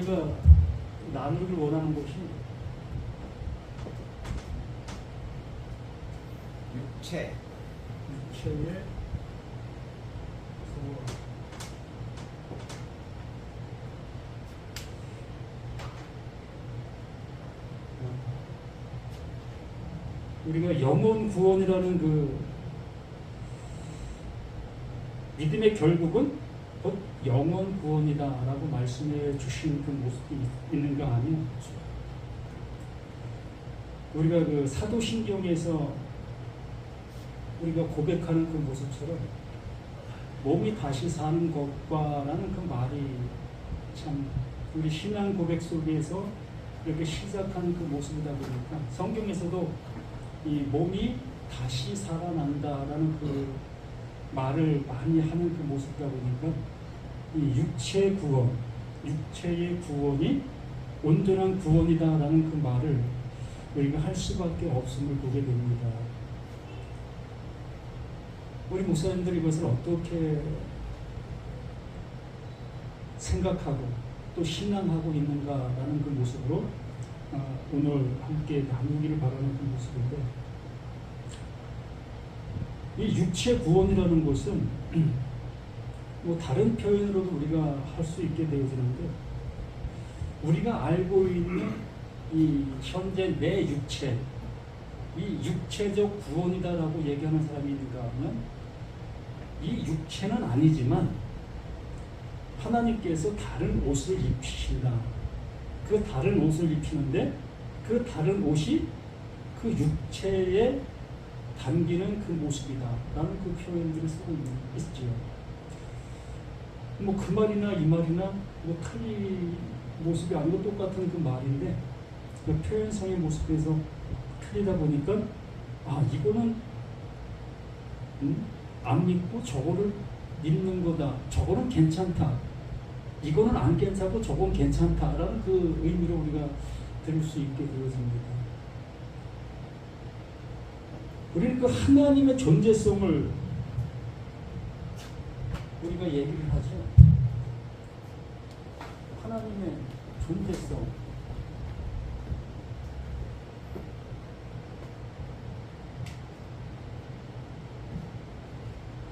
우리가 나누기를 원하는 것이 육체의 구원. 우리가 영혼 구원이라는 그 믿음의 결국은 곧 영혼 구원이다라고 말씀해 주신 그 모습이 있는 거 아니에요? 우리가 그 사도신경에서 우리가 고백하는 그 모습처럼 몸이 다시 사는 것과라는 그 말이 참 우리 신앙 고백 속에서 이렇게 시작하는 그 모습이다 보니까 성경에서도 이 몸이 다시 살아난다라는 그 말을 많이 하는 그 모습이다 보니까 이 육체의 구원, 육체의 구원이 온전한 구원이다라는 그 말을 우리가 할 수밖에 없음을 보게 됩니다. 우리 목사님들이 이것을 어떻게 생각하고 또 신앙하고 있는가라는 그 모습으로 오늘 함께 나누기를 바라는 그 모습인데, 이 육체 구원이라는 것은 뭐 다른 표현으로도 우리가 할 수 있게 되어지는데, 우리가 알고 있는 이 현재 내 육체, 이 육체적 구원이다라고 얘기하는 사람이 있는가 하면 이 육체는 아니지만 하나님께서 다른 옷을 입히신다. 그 다른 옷을 입히는데 그 다른 옷이 그 육체에 담기는 그 모습이다 라는 그 표현들을 쓰고 있죠. 뭐 그 말이나 이 말이나 뭐 틀린 모습이 아니고 똑같은 그 말인데 그 표현성의 모습에서 틀리다 보니까 이거는 안 믿고 저거를 믿는 거다, 저거는 괜찮다, 이거는 안 괜찮고 저건 괜찮다라는 그 의미로 우리가 들을 수 있게 되어집니다. 우리는 그 하나님의 존재성을 우리가 얘기를 하죠. 하나님의 존재성.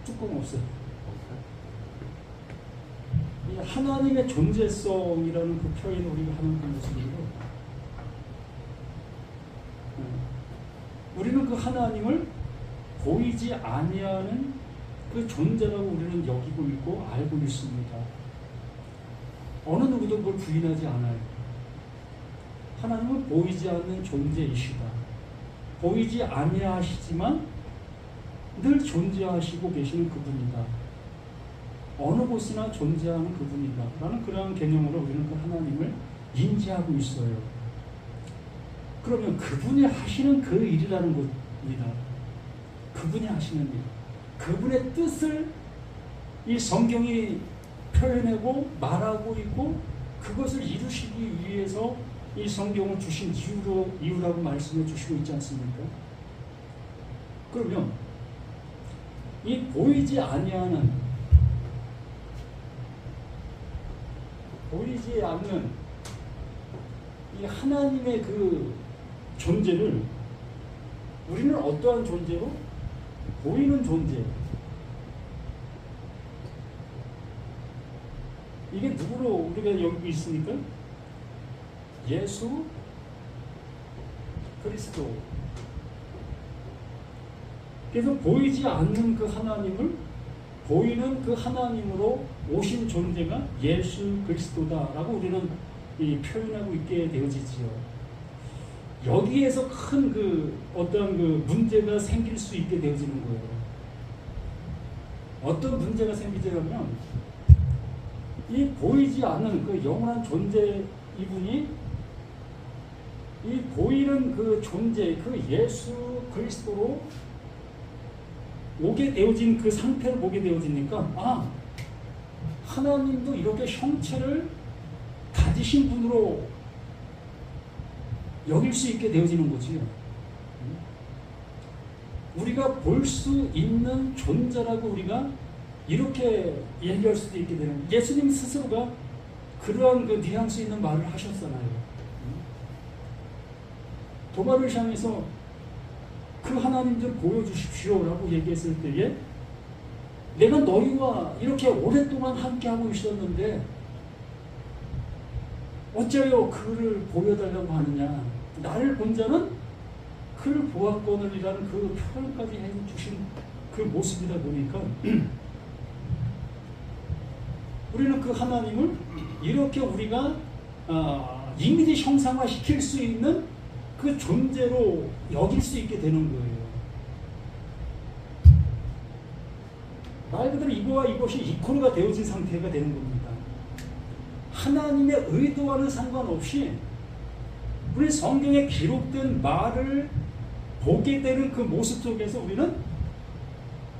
뚜껑 없어요. 이 하나님의 존재성이라는 그 표현을 우리가 하는 그 모습으로 우리는 그 하나님을 보이지 아니하는 그 존재라고 우리는 여기고 있고 알고 있습니다. 어느 누구도 그걸 부인하지 않아요. 하나님은 보이지 않는 존재이시다. 보이지 아니하시지만 늘 존재하시고 계시는 그분이다. 어느 곳이나 존재하는 그분이다 라는 그러한 개념으로 우리는 그 하나님을 인지하고 있어요. 그러면 그분이 하시는 그 일이라는 겁니다. 그분이 하시는 일, 그분의 뜻을 이 성경이 표현하고 말하고 있고, 그것을 이루시기 위해서 이 성경을 주신 이유라고 말씀해 주시고 있지 않습니까? 그러면 이 보이지 아니하는, 보이지 않는 이 하나님의 그 존재를 우리는 어떠한 존재로? 보이는 존재. 이게 누구로 우리가 여기 있습니까? 예수 그리스도. 그래서 보이지 않는 그 하나님을 보이는 그 하나님으로 오신 존재가 예수 그리스도다라고 우리는 표현하고 있게 되어지지요. 여기에서 큰 그 어떤 그 문제가 생길 수 있게 되어지는 거예요. 어떤 문제가 생기냐면, 이 보이지 않는 그 영원한 존재 이분이 이 보이는 그 존재, 그 예수 그리스도로 오게 되어진 그 상태를 보게 되어지니까 하나님도 이렇게 형체를 가지신 분으로 여길 수 있게 되어지는 거지요. 우리가 볼 수 있는 존재라고 우리가 이렇게 얘기할 수도 있게 되는, 예수님 스스로가 그러한 그 뉘앙스 있는 말을 하셨잖아요. 도마를 향해서 그 하나님 좀 보여주십시오라고 얘기했을 때에 내가 너희와 이렇게 오랫동안 함께하고 있었는데 어째요 그를 보여달라고 하느냐. 나를 본 자는 그를 보았거늘이라는 그 표현까지 해주신 그 모습이다 보니까 우리는 그 하나님을 이렇게 우리가 이미지 형상화시킬 수 있는 그 존재로 여길 수 있게 되는 거예요. 말 그대로 이거와 이것이 이퀄가 되어진 상태가 되는 겁니다. 하나님의 의도와는 상관없이 우리 성경에 기록된 말을 보게 되는 그 모습 속에서 우리는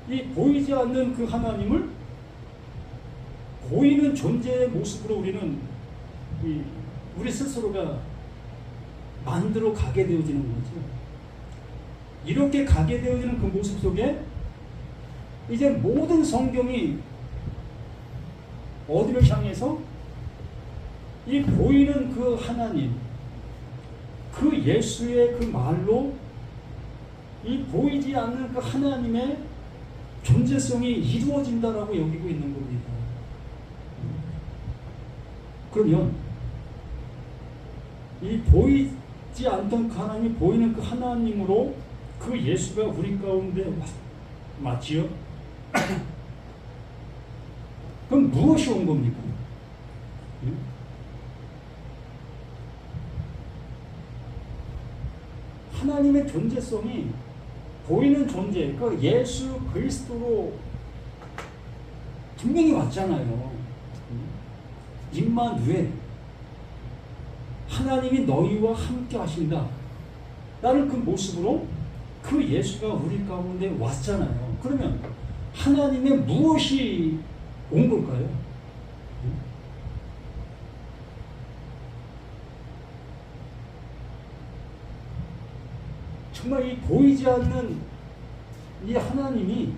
이 보이지 않는 그 하나님을 보이는 존재의 모습으로 우리는 우리 스스로가 만들어 가게 되어지는 거죠. 이렇게 가게 되어지는 그 모습 속에 이제 모든 성경이 어디를 향해서 이 보이는 그 하나님, 그 예수의 그 말로 이 보이지 않는 그 하나님의 존재성이 이루어진다라고 여기고 있는 겁니다. 그러면 이 보이지 않던 그 하나님이 보이는 그 하나님으로 그 예수가 우리 가운데 맞지요? 그럼 무엇이 온 겁니까? 하나님의 존재성이 보이는 존재, 그 예수 그리스도로 분명히 왔잖아요. 임마누엘, 하나님이 너희와 함께 하신다 라는 그 모습으로 그 예수가 우리 가운데 왔잖아요. 그러면 하나님의 무엇이 온 걸까요? 정말 이 보이지 않는 이 하나님이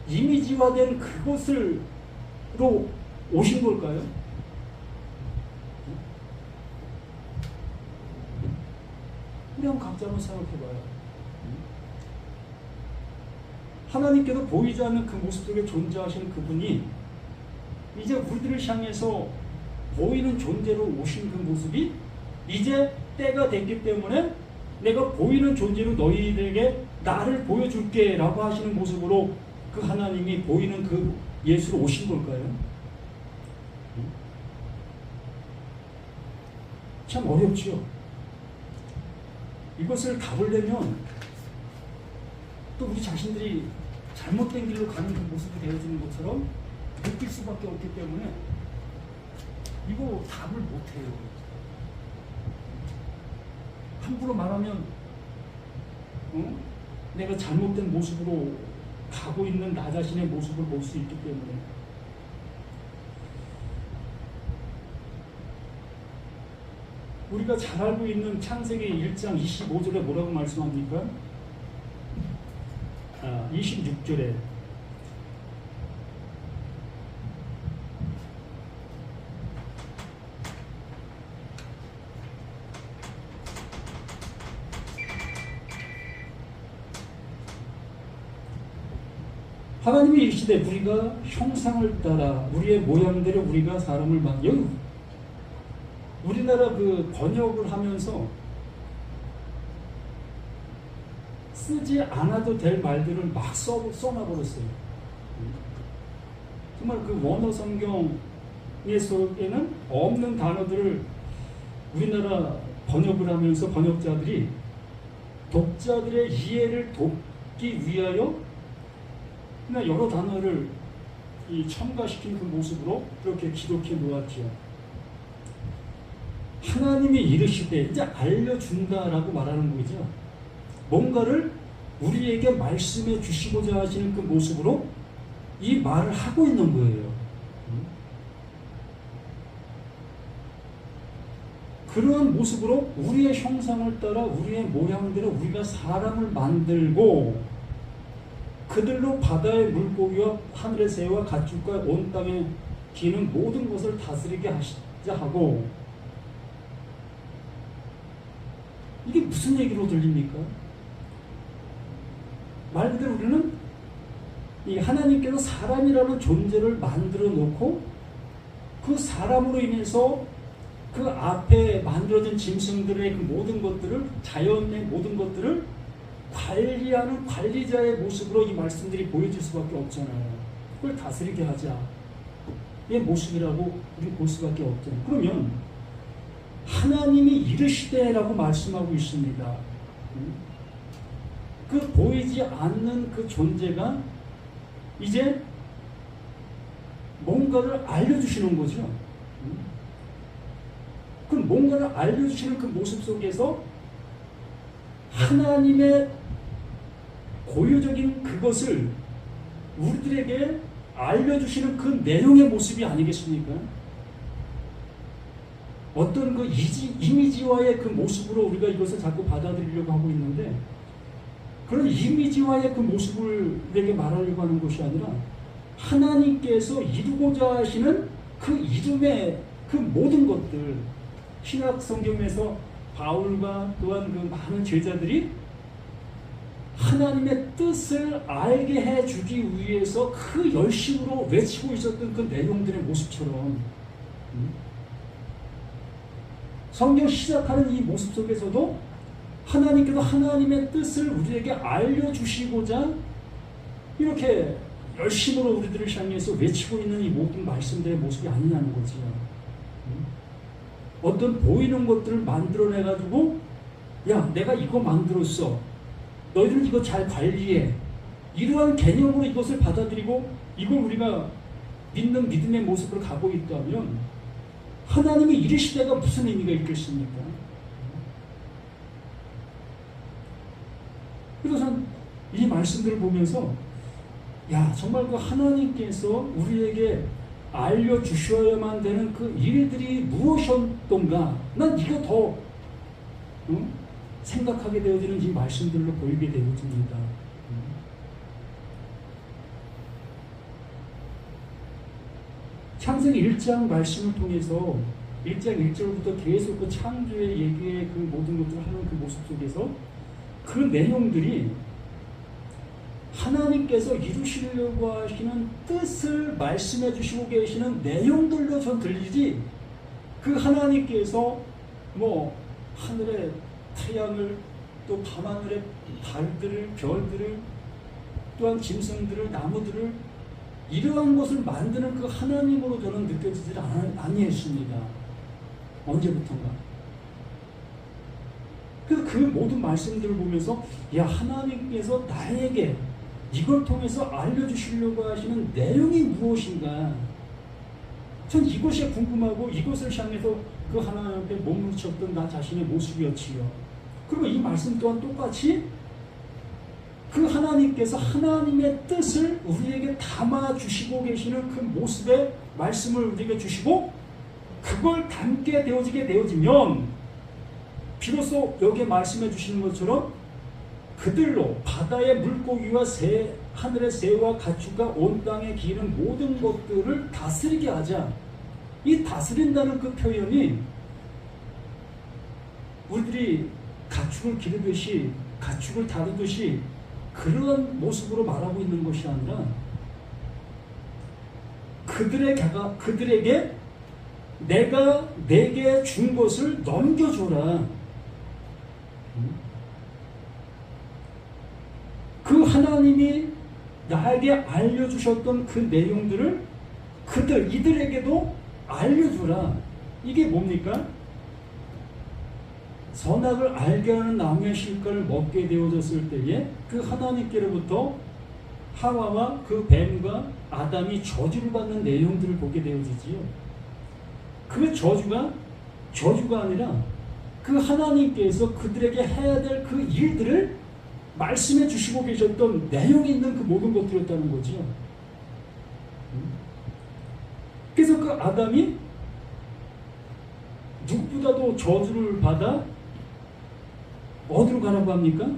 이미지화된 그곳으로 오신 걸까요? 우리 한번 각자 한번 생각해봐요. 하나님께서 보이지 않는 그 모습 속에 존재하시는 그분이 이제 우리들을 향해서 보이는 존재로 오신 그 모습이 이제 때가 됐기 때문에 내가 보이는 존재로 너희들에게 나를 보여줄게 라고 하시는 모습으로 그 하나님이 보이는 그 예수로 오신 걸까요? 참 어렵죠. 이것을 답으려면 또 우리 자신들이 잘못된 길로 가는 그 모습이 되어지는 것처럼 느낄 수밖에 없기 때문에 이거 답을 못해요. 함부로 말하면 내가 잘못된 모습으로 가고 있는 나 자신의 모습을 볼 수 있기 때문에 우리가 잘 알고 있는 창세기 1장 25절에 뭐라고 말씀합니까? 26절에 하나님이 이르시되 우리가 형상을 따라 우리의 모양대로 우리가 사람을 만들어. 우리나라 그 번역을 하면서 쓰지 않아도 될 말들을 막 써놔버렸어요. 정말 그 원어 성경의 속에는 없는 단어들을 우리나라 번역을 하면서 번역자들이 독자들의 이해를 돕기 위하여 그냥 여러 단어를 첨가시킨 그 모습으로 그렇게 기록해 놓았죠. 하나님이 이르시되 이제 알려준다라고 말하는 거죠. 뭔가를 우리에게 말씀해 주시고자 하시는 그 모습으로 이 말을 하고 있는 거예요. 그러한 모습으로 우리의 형상을 따라 우리의 모양대로 우리가 사람을 만들고 그들로 바다의 물고기와 하늘의 새와 가축과 온 땅에 기는 모든 것을 다스리게 하고, 이게 무슨 얘기로 들립니까? 말 그대로 우리는 이 하나님께서 사람이라는 존재를 만들어 놓고 그 사람으로 인해서 그 앞에 만들어진 짐승들의 그 모든 것들을, 자연의 모든 것들을 관리하는 관리자의 모습으로 이 말씀들이 보여질 수밖에 없잖아요. 그걸 다스리게 하자. 의 모습이라고 우리 볼 수밖에 없잖아요. 그러면 하나님이 이르시되라고 말씀하고 있습니다. 그 보이지 않는 그 존재가 이제 뭔가를 알려주시는 거죠. 그 뭔가를 알려주시는 그 모습 속에서 하나님의 고유적인 그것을 우리들에게 알려주시는 그 내용의 모습이 아니겠습니까? 어떤 그 이미지와의 그 모습으로 우리가 이것을 자꾸 받아들이려고 하고 있는데, 그런 이미지와의 그 모습을 우리에게 말하려고 하는 것이 아니라 하나님께서 이루고자 하시는 그 이름의 그 모든 것들, 신약 성경에서 바울과 또한 그 많은 제자들이 하나님의 뜻을 알게 해주기 위해서 그 열심으로 외치고 있었던 그 내용들의 모습처럼 성경 시작하는 이 모습 속에서도 하나님께서 하나님의 뜻을 우리에게 알려주시고자 이렇게 열심으로 우리들을 향해서 외치고 있는 이 모든 말씀들의 모습이 아니냐는 거지요. 어떤 보이는 것들을 만들어내가지고, 야, 내가 이거 만들었어, 너희들은 이거 잘 관리해, 이러한 개념으로 이것을 받아들이고 이걸 우리가 믿는 믿음의 모습으로 가고 있다면 하나님이 이르시되가 무슨 의미가 있겠습니까? 그래서 이 말씀들을 보면서, 야, 정말 그 하나님께서 우리에게 알려주셔야만 되는 그 일들이 무엇이었던가, 난 이거 더 생각하게 되어지는 이 말씀들로 보이게 되어집니다. 창세기 1장 말씀을 통해서 1장 1절부터 계속 그 창조의 얘기의 그 모든 것들을 하는 그 모습 속에서 그 내용들이 하나님께서 이루시려고 하시는 뜻을 말씀해 주시고 계시는 내용들로 전 들리지, 그 하나님께서 뭐 하늘의 태양을, 또 밤하늘의 달들을, 별들을, 또한 짐승들을, 나무들을, 이러한 것을 만드는 그 하나님으로 저는 느껴지지 아니했습니다. 언제부턴가. 그래서 그 모든 말씀들을 보면서, 야, 하나님께서 나에게 이걸 통해서 알려주시려고 하시는 내용이 무엇인가, 전 이것이 궁금하고 이것을 향해서 그 하나님 앞에 몸부림쳤던 나 자신의 모습이었지요. 그리고 이 말씀 또한 똑같이 그 하나님께서 하나님의 뜻을 우리에게 담아주시고 계시는 그 모습의 말씀을 우리에게 주시고, 그걸 담게 되어지면 비로소 여기에 말씀해 주시는 것처럼 그들로 바다의 물고기와 하늘의 새와 가축과 온 땅에 기는 모든 것들을 다스리게 하자. 이 다스린다는 그 표현이 우리들이 가축을 기르듯이, 가축을 다루듯이 그러한 모습으로 말하고 있는 것이 아니라, 그들에게 내가 내게 준 것을 넘겨줘라. 그 하나님이 나에게 알려주셨던 그 내용들을 이들에게도 알려주라. 이게 뭡니까? 선악을 알게 하는 나무의 실과를 먹게 되어졌을 때에 그 하나님께로부터 하와와 그 뱀과 아담이 저주를 받는 내용들을 보게 되어지지요. 그 저주가 아니라 그 하나님께서 그들에게 해야 될 그 일들을 말씀해 주시고 계셨던 내용이 있는 그 모든 것들이었다는 거죠. 그래서 그 아담이 누구보다도 저주를 받아 어디로 가라고 합니까?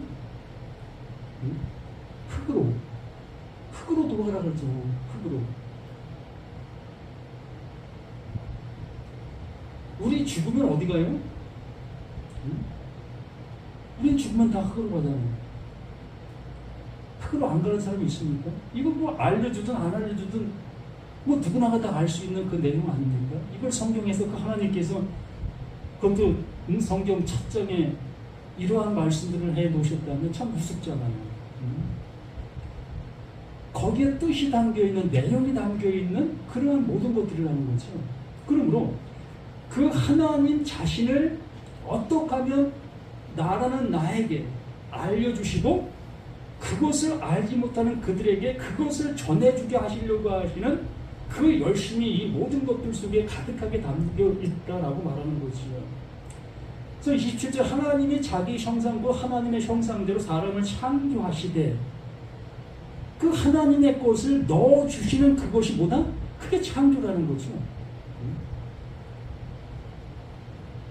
흙으로 돌아가라 그러죠. 흙으로. 우리 죽으면 어디 가요? 응? 우리 죽으면 다 흙으로 가잖아요. 흙으로 안 가는 사람이 있습니까? 이거 뭐 알려주든 안 알려주든 뭐 누구나가 다 알 수 있는 그 내용 아닙니까? 이걸 성경에서 그 하나님께서 그것도 성경 첫 장에 이러한 말씀들을 해 놓으셨다면 참 우습잖아요. 거기에 뜻이 담겨있는, 내용이 담겨있는 그러한 모든 것들이라는 거죠. 그러므로 그 하나님 자신을 어떻게 하면 나라는 나에게 알려주시고 그것을 알지 못하는 그들에게 그것을 전해주게 하시려고 하시는 그 열심이 이 모든 것들 속에 가득하게 담겨 있다라고 말하는 거지요. 그래서 27절 하나님이 자기 형상과 하나님의 형상대로 사람을 창조하시되 그 하나님의 것을 넣어주시는 그것이 뭐다? 그게 창조라는 거죠.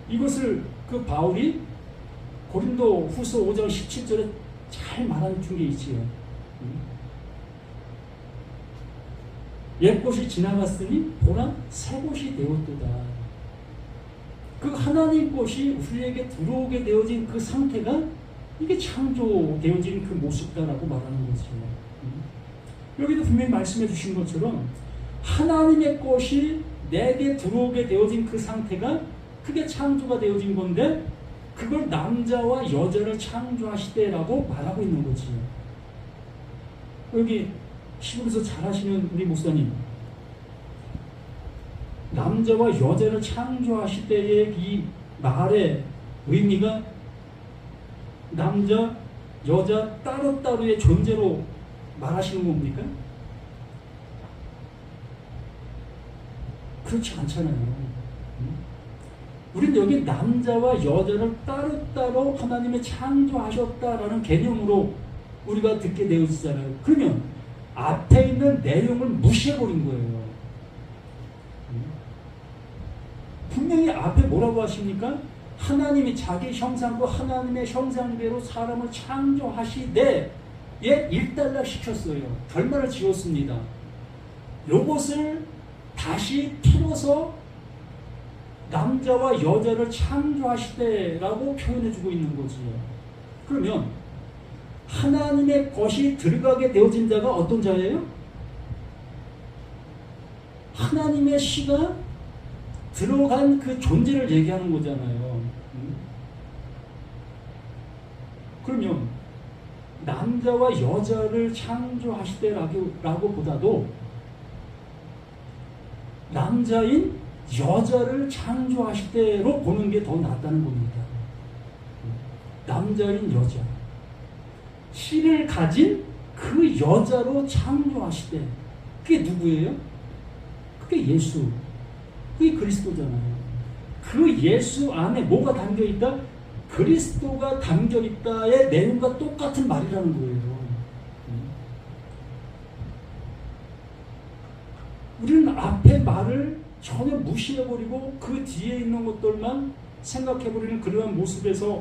이것을 그 바울이 고린도 후서 5장 17절에 잘 말하는 게 있지요. 옛것이 지나갔으니 보라 새것이 되었도다. 그 하나님 것이 우리에게 들어오게 되어진 그 상태가 이게 창조되어진 그 모습다라고 말하는 거죠. 여기도 분명히 말씀해 주신 것처럼 하나님의 것이 내게 들어오게 되어진 그 상태가 그게 창조가 되어진 건데 그걸 남자와 여자를 창조하시되라고 말하고 있는 거지. 여기 시골에서 잘 하시는 우리 목사님, 남자와 여자를 창조하시되의 이 말의 의미가 남자, 여자 따로따로의 존재로 말하시는 겁니까? 그렇지 않잖아요. 우리는 여기 남자와 여자를 따로따로 하나님이 창조하셨다라는 개념으로 우리가 듣게 되어지잖아요. 그러면 앞에 있는 내용을 무시해버린 거예요. 분명히 앞에 뭐라고 하십니까? 하나님이 자기 형상과 하나님의 형상대로 사람을 창조하시되 예, 일단락 시켰어요. 결말을 지었습니다. 요것을 다시 풀어서 남자와 여자를 창조하시되라고 표현해주고 있는 거지요. 그러면 하나님의 것이 들어가게 되어진 자가 어떤 자예요? 하나님의 시가 들어간 그 존재를 얘기하는 거잖아요. 그러면 남자와 여자를 창조하시되라고 보다도 남자인 여자를 창조하시되로 보는 게 더 낫다는 겁니다. 남자인 여자, 씨를 가진 그 여자로 창조하시되 그게 누구예요? 그게 예수, 그게 그리스도잖아요. 그 예수 안에 뭐가 담겨있다? 그리스도가 담겨있다의 내용과 똑같은 말이라는 거예요. 우리는 앞에 말을 전혀 무시해버리고 그 뒤에 있는 것들만 생각해버리는 그러한 모습에서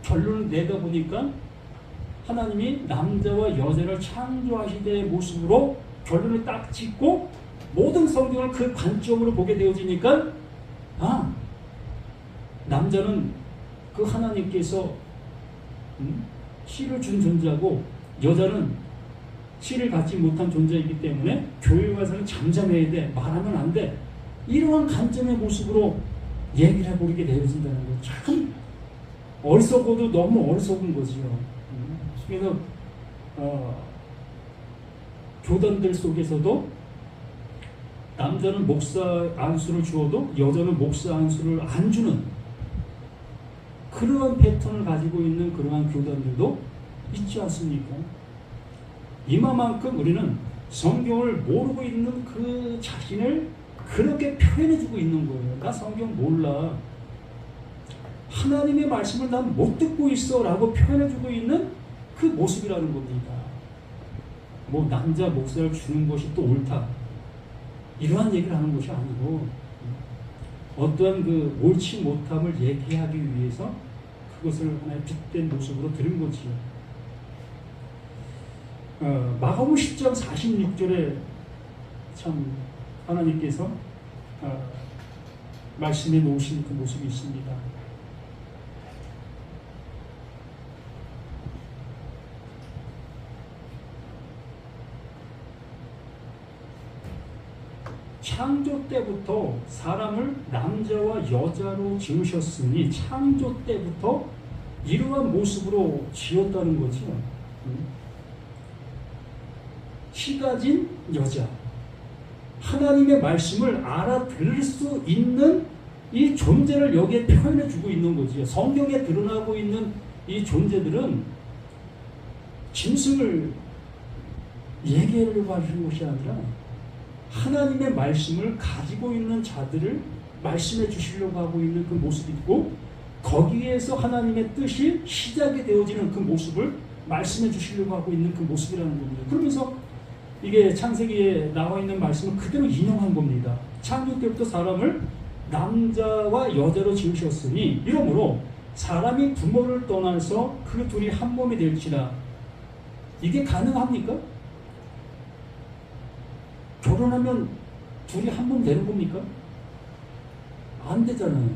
결론을 내다 보니까 하나님이 남자와 여자를 창조하시되 모습으로 결론을 딱 짓고 모든 성경을 그 관점으로 보게 되어지니까 남자는 그 하나님께서 씨를 준 존재하고 여자는 씨를 갖지 못한 존재이기 때문에 교회 와서는 잠잠해야 돼, 말하면 안 돼, 이러한 관점의 모습으로 얘기를 해버리게 되어진다는 거. 참 어리석어도 너무 어리석은 거지요. 그래서 교단들 속에서도 남자는 목사 안수를 주어도 여자는 목사 안수를 안 주는 그러한 패턴을 가지고 있는 그러한 교단들도 있지 않습니까? 이만큼 우리는 성경을 모르고 있는 그 자신을 그렇게 표현해주고 있는 거예요. 나 성경 몰라, 하나님의 말씀을 난 못 듣고 있어 라고 표현해주고 있는 그 모습이라는 겁니다. 뭐 남자 목사를 주는 것이 또 옳다, 이러한 얘기를 하는 것이 아니고 어떠한 그 옳지 못함을 얘기하기 위해서 그것을 하나의 빗댄 모습으로 들은 거지요. 마가복음 10장 46절에 참 하나님께서 말씀해 놓으신 그 모습이 있습니다. 창조 때부터 사람을 남자와 여자로 지으셨으니 창조 때부터 이러한 모습으로 지었다는 거죠. 키 가진 여자, 하나님의 말씀을 알아들을 수 있는 이 존재를 여기에 표현해 주고 있는 거지요. 성경에 드러나고 있는 이 존재들은 짐승을 얘기하려고 하시는 것이 아니라 하나님의 말씀을 가지고 있는 자들을 말씀해 주시려고 하고 있는 그 모습이고, 거기에서 하나님의 뜻이 시작이 되어지는 그 모습을 말씀해 주시려고 하고 있는 그 모습이라는 겁니다. 그러면서 이게 창세기에 나와 있는 말씀을 그대로 인용한 겁니다. 창조 때부터 사람을 남자와 여자로 지으셨으니 이러므로 사람이 부모를 떠나서 그 둘이 한 몸이 될지라. 이게 가능합니까? 결혼하면 둘이 한 몸 되는 겁니까? 안 되잖아요.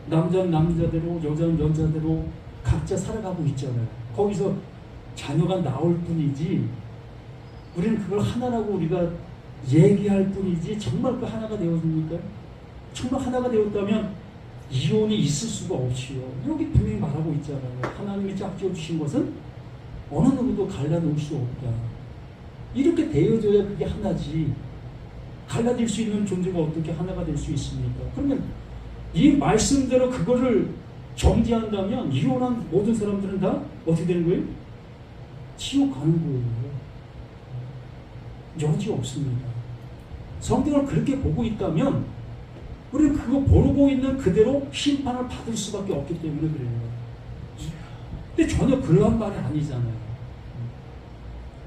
남자는 남자대로, 여자는 여자대로 각자 살아가고 있잖아요. 거기서 자녀가 나올 뿐이지, 우리는 그걸 하나라고 우리가 얘기할 뿐이지 정말 그 하나가 되어집니까? 정말 하나가 되었다면 이혼이 있을 수가 없지요. 여기 분명히 말하고 있잖아요. 하나님이 짝지어 주신 것은 어느 누구도 갈라놓을 수 없다. 이렇게 되어져야 그게 하나지. 갈라질 수 있는 존재가 어떻게 하나가 될 수 있습니까? 그러면 이 말씀대로 그거를 정지한다면 이혼한 모든 사람들은 다 어떻게 되는 거예요? 지옥 가는 거예요. 여지 없습니다. 성경을 그렇게 보고 있다면 우리는 그거 보고 있는 그대로 심판을 받을 수밖에 없기 때문에 그래요. 근데 전혀 그러한 말이 아니잖아요.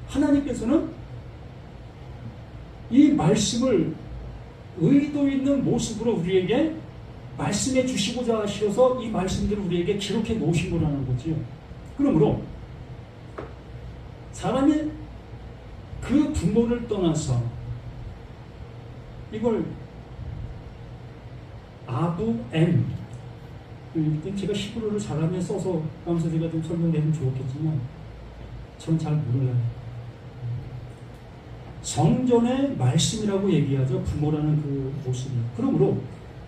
하나님께서는 이 말씀을 의도 있는 모습으로 우리에게 말씀해 주시고자 하셔서 이 말씀들을 우리에게 기록해 놓으신 거라는 거죠. 그러므로 사람이 그 부모를 떠나서 이걸 아부엠, 제가 히브리어를 잘하면 써서 하면서 제가 좀 설명되면 좋겠지만 전 잘 몰라요. 성전의 말씀이라고 얘기하죠. 부모라는 그 모습이. 그러므로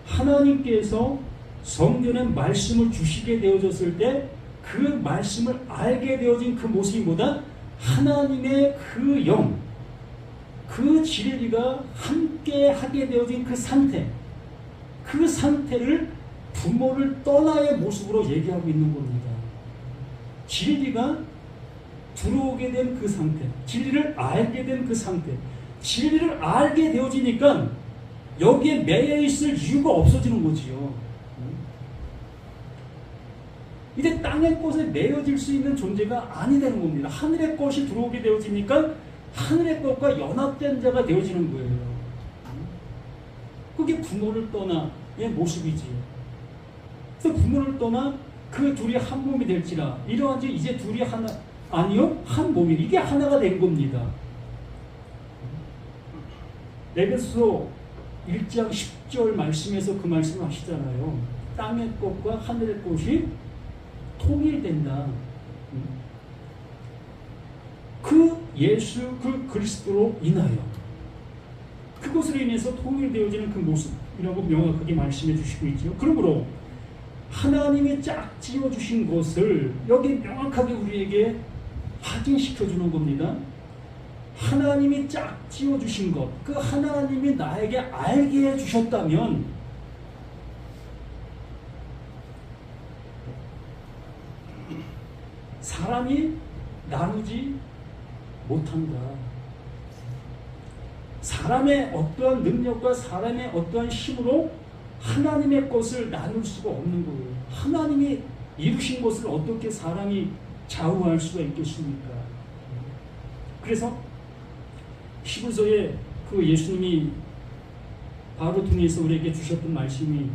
하나님께서 성전의 말씀을 주시게 되어졌을 때 그 말씀을 알게 되어진 그 모습보다 하나님의 그 영, 그 진리가 함께 하게 되어진 그 상태, 그 상태를 부모를 떠나의 모습으로 얘기하고 있는 겁니다. 진리가 들어오게 된 그 상태, 진리를 알게 된 그 상태, 진리를 알게 되어지니까 여기에 매여 있을 이유가 없어지는 거지요. 이제 땅의 것에 매여질 수 있는 존재가 아니 되는 겁니다. 하늘의 것이 들어오게 되어지니까 하늘의 것과 연합된 자가 되어지는 거예요. 그게 부모를 떠나의 모습이지요. 그래서 부모를 떠나 그 둘이 한 몸이 될지라. 이러한 지 이제 둘이 하나, 아니요, 한 몸이, 이게 하나가 된 겁니다. 에베소 1장 10절 말씀에서 그 말씀을 하시잖아요. 땅의 것과 하늘의 것이 통일된다. 그 예수, 그 그리스도로 인하여 그것으로 인해서 통일되어지는 그 모습이라고 명확하게 말씀해 주시고 있죠. 그러므로 하나님이 짝지어 주신 것을 여기 명확하게 우리에게 확인시켜 주는 겁니다. 하나님이 짝지어 주신 것, 그 하나님이 나에게 알게 해 주셨다면 사람이 나누지 못한다. 사람의 어떠한 능력과 사람의 어떠한 힘으로 하나님의 것을 나눌 수가 없는 거예요. 하나님이 이루신 것을 어떻게 사람이 좌우할 수가 있겠습니까? 그래서 히브리서에 그 예수님이 바로 통해서 우리에게 주셨던 말씀이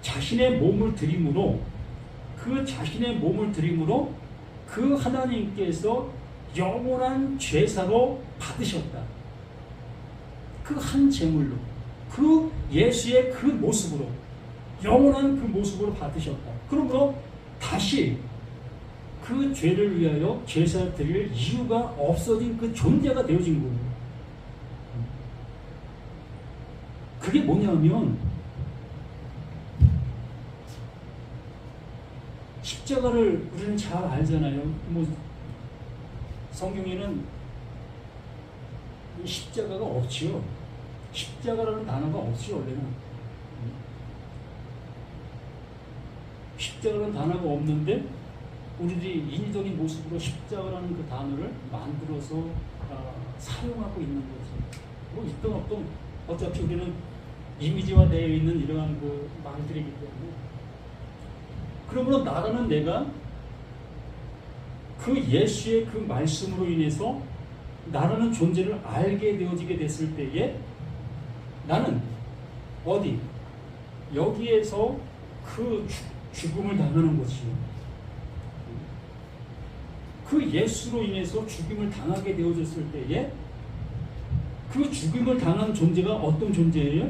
자신의 몸을 드림으로, 그 자신의 몸을 드림으로 그 하나님께서 영원한 죄사로 받으셨다. 그 한 제물로 그 예수의 그 모습으로, 영원한 그 모습으로 받으셨다. 그러므로 다시 그 죄를 위하여 제사 드릴 이유가 없어진 그 존재가 되어진 거예요. 그게 뭐냐면 십자가를 우리는 잘 알잖아요. 뭐 성경에는 십자가가 없지요. 십자가라는 단어가 없지요, 원래는. 십자가라는 단어가 없는데 우리들이 인위적인 모습으로 십자가라는 그 단어를 만들어서 사용하고 있는 거지. 뭐 있든 없든 어차피 우리는 이미지화되어 있는 이러한 그 말들이기 때문에. 그러므로 나라는 내가 그 예수의 그 말씀으로 인해서 나라는 존재를 알게 되어지게 됐을 때에 나는 어디? 여기에서 그 죽음을 당하는 것이요. 그 예수로 인해서 죽임을 당하게 되어졌을 때에 그 죽임을 당한 존재가 어떤 존재예요?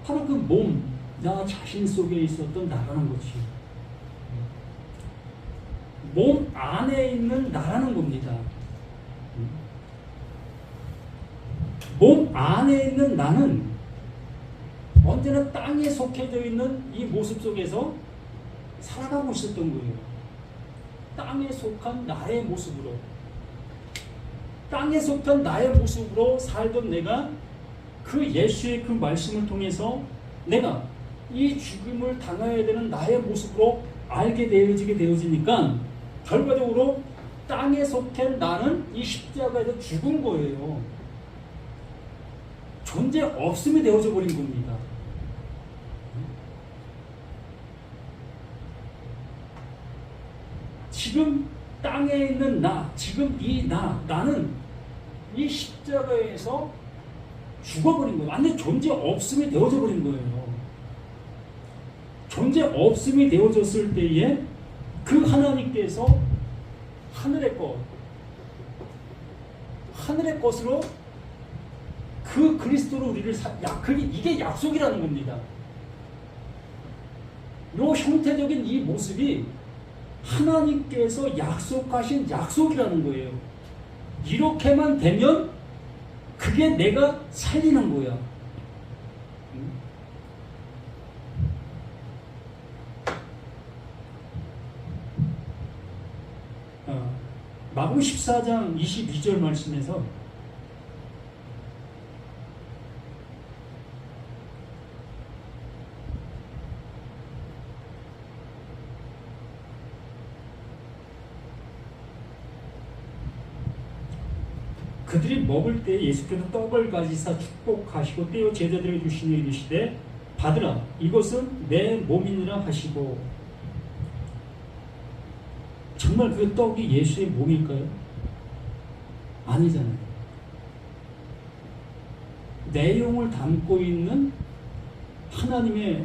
바로 그 몸, 나 자신 속에 있었던 나라는 것이요. 몸 안에 있는 나라는 겁니다. 몸 안에 있는 나는 언제나 땅에 속해져 있는 이 모습 속에서 살아가고 있었던 거예요. 땅에 속한 나의 모습으로, 땅에 속한 나의 모습으로 살던 내가 그 예수의 그 말씀을 통해서 내가 이 죽음을 당해야 되는 나의 모습으로 알게 되어지니까 결과적으로 땅에 속한 나는 이 십자가에서 죽은 거예요. 존재 없음이 되어져 버린 겁니다. 지금 땅에 있는 나, 지금 나는 이 십자가에서 죽어버린 거예요. 완전 존재 없음이 되어져 버린 거예요. 존재 없음이 되어졌을 때에 그 하나님께서 하늘의 것으로 그 그리스도로 우리를 이게 약속이라는 겁니다. 이 형태적인 이 모습이 하나님께서 약속하신 약속이라는 거예요. 이렇게만 되면 그게 내가 살리는 거야. 마가복음 14장 22절 말씀에서 그들이 먹을 때 예수께서 떡을 가지사 축복하시고 떼어 제자들에게 주시니 이르시되 받으라 이것은 내 몸이니라 하시고. 정말 그 떡이 예수의 몸일까요? 아니잖아요. 내용을 담고 있는 하나님의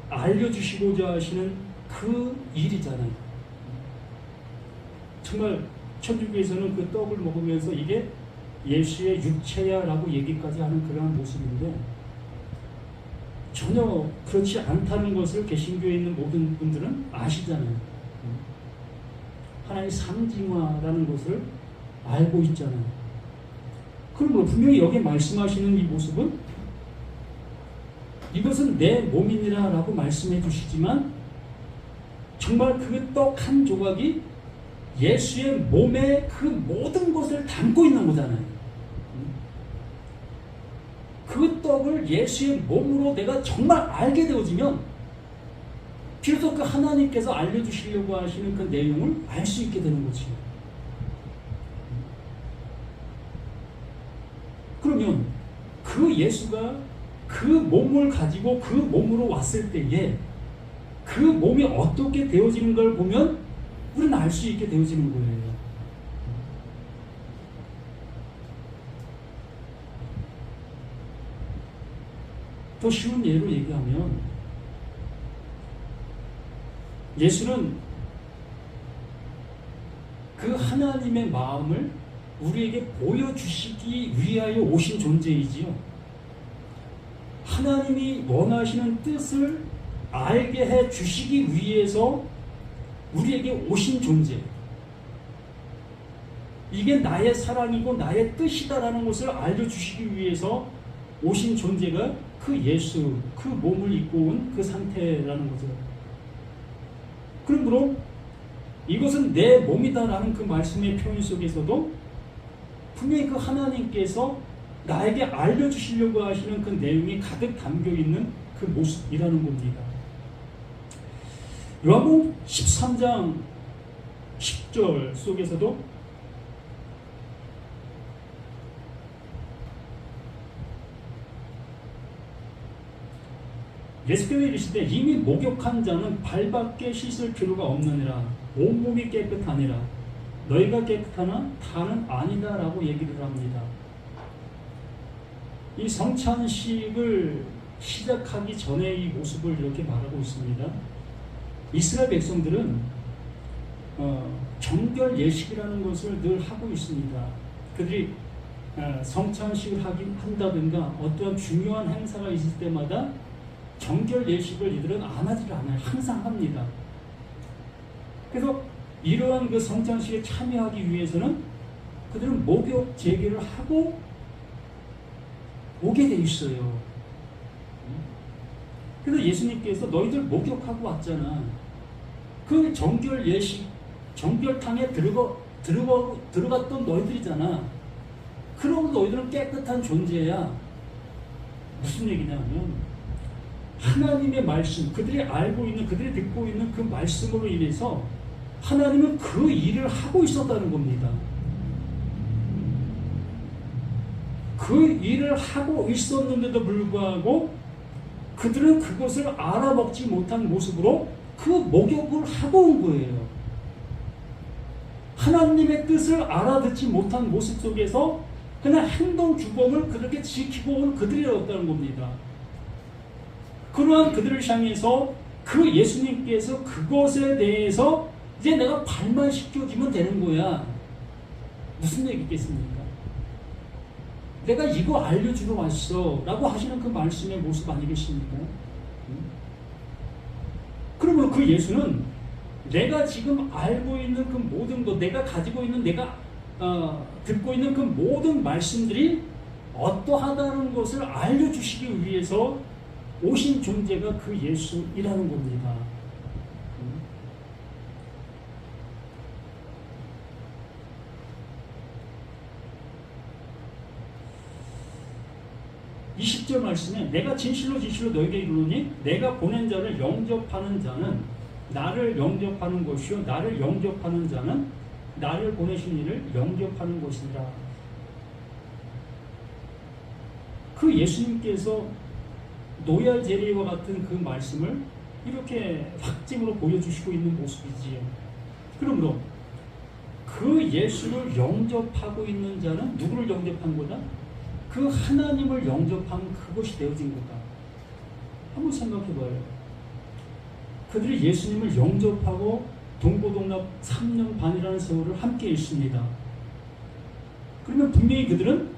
알려주시고자 하시는 그 일이잖아요. 정말 천주교에서는 그 떡을 먹으면서 이게 예수의 육체야 라고 얘기까지 하는 그러한 모습인데 전혀 그렇지 않다는 것을 개신교에 있는 모든 분들은 아시잖아요. 하나님의 상징화라는 것을 알고 있잖아요. 그러므로 분명히 여기에 말씀하시는 이 모습은 이것은 내 몸이니라 라고 말씀해 주시지만 정말 그 떡 한 조각이 예수의 몸의 그 모든 것을 담고 있는 거잖아요. 그 떡을 예수의 몸으로 내가 정말 알게 되어지면 비로소 그 하나님께서 알려주시려고 하시는 그 내용을 알 수 있게 되는 거지. 그러면 그 예수가 그 몸을 가지고 그 몸으로 왔을 때에 그 몸이 어떻게 되어지는 걸 보면 우리는 알 수 있게 되어지는 거예요. 더 쉬운 예로 얘기하면 예수는 그 하나님의 마음을 우리에게 보여주시기 위하여 오신 존재이지요. 하나님이 원하시는 뜻을 알게 해 주시기 위해서 우리에게 오신 존재. 이게 나의 사랑이고 나의 뜻이다라는 것을 알려주시기 위해서 오신 존재가 그 예수, 그 몸을 입고 온 그 상태라는 거죠. 그러므로 이것은 내 몸이다라는 그 말씀의 표현 속에서도 분명히 그 하나님께서 나에게 알려주시려고 하시는 그 내용이 가득 담겨있는 그 모습이라는 겁니다. 요한복음 13장 10절 속에서도 예수께서 이르시되 이미 목욕한 자는 발밖에 씻을 필요가 없느니라 온몸이 깨끗하니라 너희가 깨끗하나 다는 아니다 라고 얘기를 합니다. 이 성찬식을 시작하기 전에 이 모습을 이렇게 말하고 있습니다. 이스라엘 백성들은 정결 예식이라는 것을 늘 하고 있습니다. 그들이 성찬식을 한다든가 어떠한 중요한 행사가 있을 때마다 정결 예식을 이들은 안 하지를 않아요. 항상 합니다. 그래서 이러한 그 성찬식에 참여하기 위해서는 그들은 목욕 제기를 하고 오게 돼 있어요. 그래서 예수님께서 너희들 목욕하고 왔잖아. 그 정결 예식, 정결탕에 들어갔던 너희들이잖아. 그러고 너희들은 깨끗한 존재야. 무슨 얘기냐면 하나님의 말씀, 그들이 알고 있는, 그들이 듣고 있는 그 말씀으로 인해서 하나님은 그 일을 하고 있었다는 겁니다. 그 일을 하고 있었는데도 불구하고 그들은 그것을 알아먹지 못한 모습으로 그 목욕을 하고 온 거예요. 하나님의 뜻을 알아듣지 못한 모습 속에서 그냥 행동 규범을 그렇게 지키고 온 그들이었다는 겁니다. 그러한 그들을 향해서 그 예수님께서 그것에 대해서 이제 내가 발만 씻겨주면 되는 거야. 무슨 얘기겠습니까? 내가 이거 알려주러 왔어 라고 하시는 그 말씀의 모습 아니겠습니까? 그러므로 그 예수는 내가 지금 알고 있는 그 모든 것, 내가 가지고 있는, 내가 듣고 있는 그 모든 말씀들이 어떠하다는 것을 알려주시기 위해서 오신 존재가 그 예수이라는 겁니다. 20절 말씀에 내가 진실로 너에게 이르노니 내가 보낸 자를 영접하는 자는 나를 영접하는 것이요 나를 영접하는 자는 나를 보내신 이를 영접하는 것이라. 그 예수님께서 노얄 제리와 같은 그 말씀을 이렇게 확증으로 보여주시고 있는 모습이지요. 그러므로 그 예수를 영접하고 있는 자는 누구를 영접한 거다? 그 하나님을 영접한 그것이 되어진 거다. 한번 생각해봐요. 그들이 예수님을 영접하고 동고동락 3년 반이라는 세월을 함께 있습니다. 그러면 분명히 그들은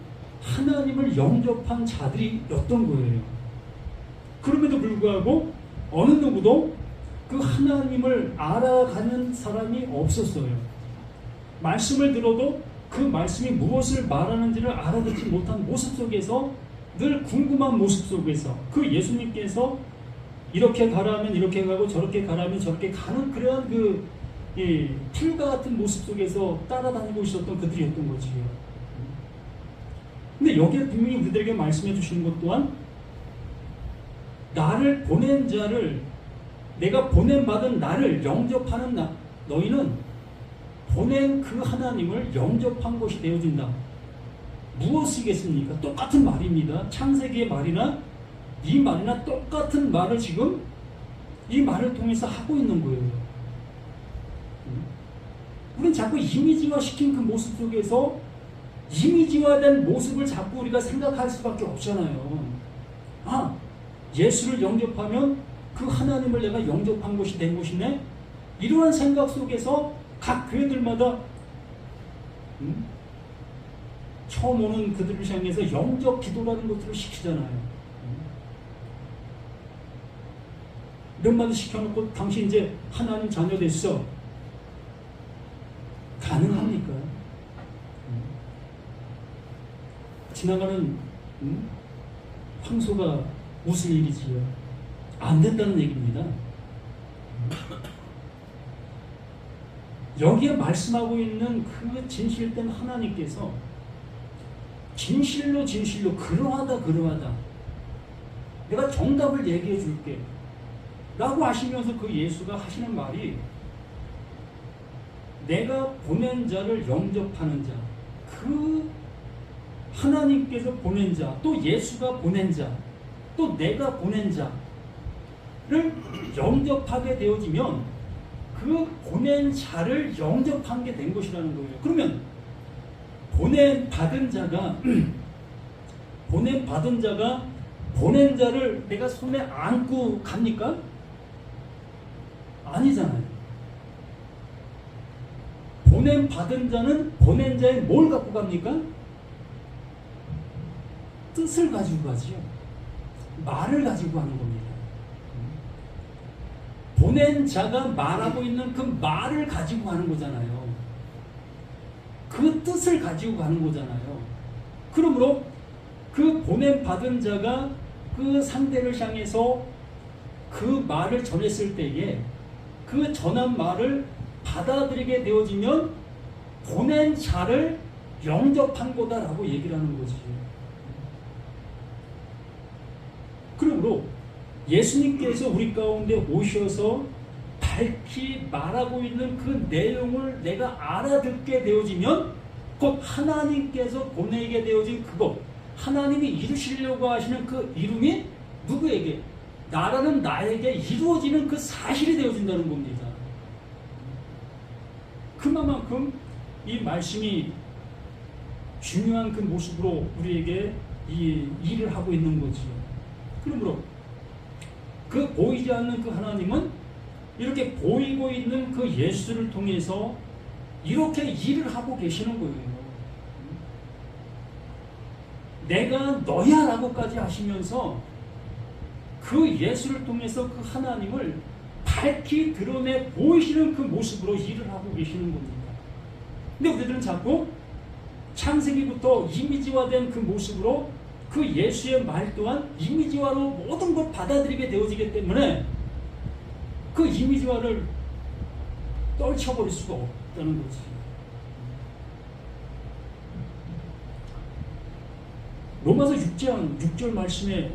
하나님을 영접한 자들이었던 거예요. 그럼에도 불구하고 어느 누구도 그 하나님을 알아가는 사람이 없었어요. 말씀을 들어도 그 말씀이 무엇을 말하는지를 알아듣지 못한 모습 속에서 늘 궁금한 모습 속에서 그 예수님께서 이렇게 가라면 이렇게 가고 저렇게 가라면 저렇게 가는 그러한 그 풀과 같은 모습 속에서 따라다니고 있었던 그들이었던 거지요. 근데 여기에 분명히 우리들에게 말씀해 주시는 것 또한 나를 보낸 자를, 내가 보냄받은 나를 영접하는 너희는 보낸 그 하나님을 영접한 것이 되어진다. 무엇이겠습니까? 똑같은 말입니다. 창세기의 말이나 이 말이나 똑같은 말을 지금 이 말을 통해서 하고 있는 거예요. 우리는 자꾸 이미지화 시킨 그 모습 속에서 이미지화된 모습을 자꾸 우리가 생각할 수밖에 없잖아요. 예수를 영접하면 그 하나님을 내가 영접한 것이 된 것이네. 이러한 생각 속에서 각 교회들마다 처음 오는 그들을 향해서 영접 기도라는 것들을 시키잖아요. 이런 말을 시켜놓고 당신 이제 하나님 자녀 됐어. 가능합니까? 지나가는 황소가 웃을 일이지요. 안 된다는 얘기입니다. 여기에 말씀하고 있는 그 진실된 하나님께서 진실로 그러하다 내가 정답을 얘기해 줄게 라고 하시면서 그 예수가 하시는 말이 내가 보낸 자를 영접하는 자, 그 하나님께서 보낸 자, 또 예수가 보낸 자, 또 내가 보낸 자를 영접하게 되어지면 그 보낸 자를 영접한 게 된 것이라는 거예요. 그러면 받은 자가 보낸 자를 내가 손에 안고 갑니까? 아니잖아요. 받은 자는 보낸 자의 뭘 갖고 갑니까? 뜻을 가지고 가지요. 말을 가지고 하는 겁니다. 보낸 자가 말하고 있는 그 말을 가지고 가는 거잖아요. 그 뜻을 가지고 가는 거잖아요. 그러므로 그 받은 자가 그 상대를 향해서 그 말을 전했을 때에 그 전한 말을 받아들이게 되어지면 보낸 자를 영접한 거다라고 얘기를 하는 거지. 그러므로 예수님께서 우리 가운데 오셔서 밝히 말하고 있는 그 내용을 내가 알아듣게 되어지면 곧 하나님께서 보내게 되어진 그것, 하나님이 이루시려고 하시는 그 이름이 누구에게? 나라는 나에게 이루어지는 그 사실이 되어진다는 겁니다. 그만큼 이 말씀이 중요한 그 모습으로 우리에게 이 일을 하고 있는 거지요. 그러므로 그 보이지 않는 그 하나님은 이렇게 보이고 있는 그 예수를 통해서 이렇게 일을 하고 계시는 거예요. 내가 너야 라고까지 하시면서 그 예수를 통해서 그 하나님을 밝히 드러내 보이시는 그 모습으로 일을 하고 계시는 겁니다. 근데 우리들은 자꾸 창세기부터 이미지화된 그 모습으로 그 예수의 말 또한 이미지화로 모든 걸 받아들이게 되어지기 때문에 그 이미지화를 떨쳐버릴 수가 없다는 거지. 로마서 6장 6절 말씀에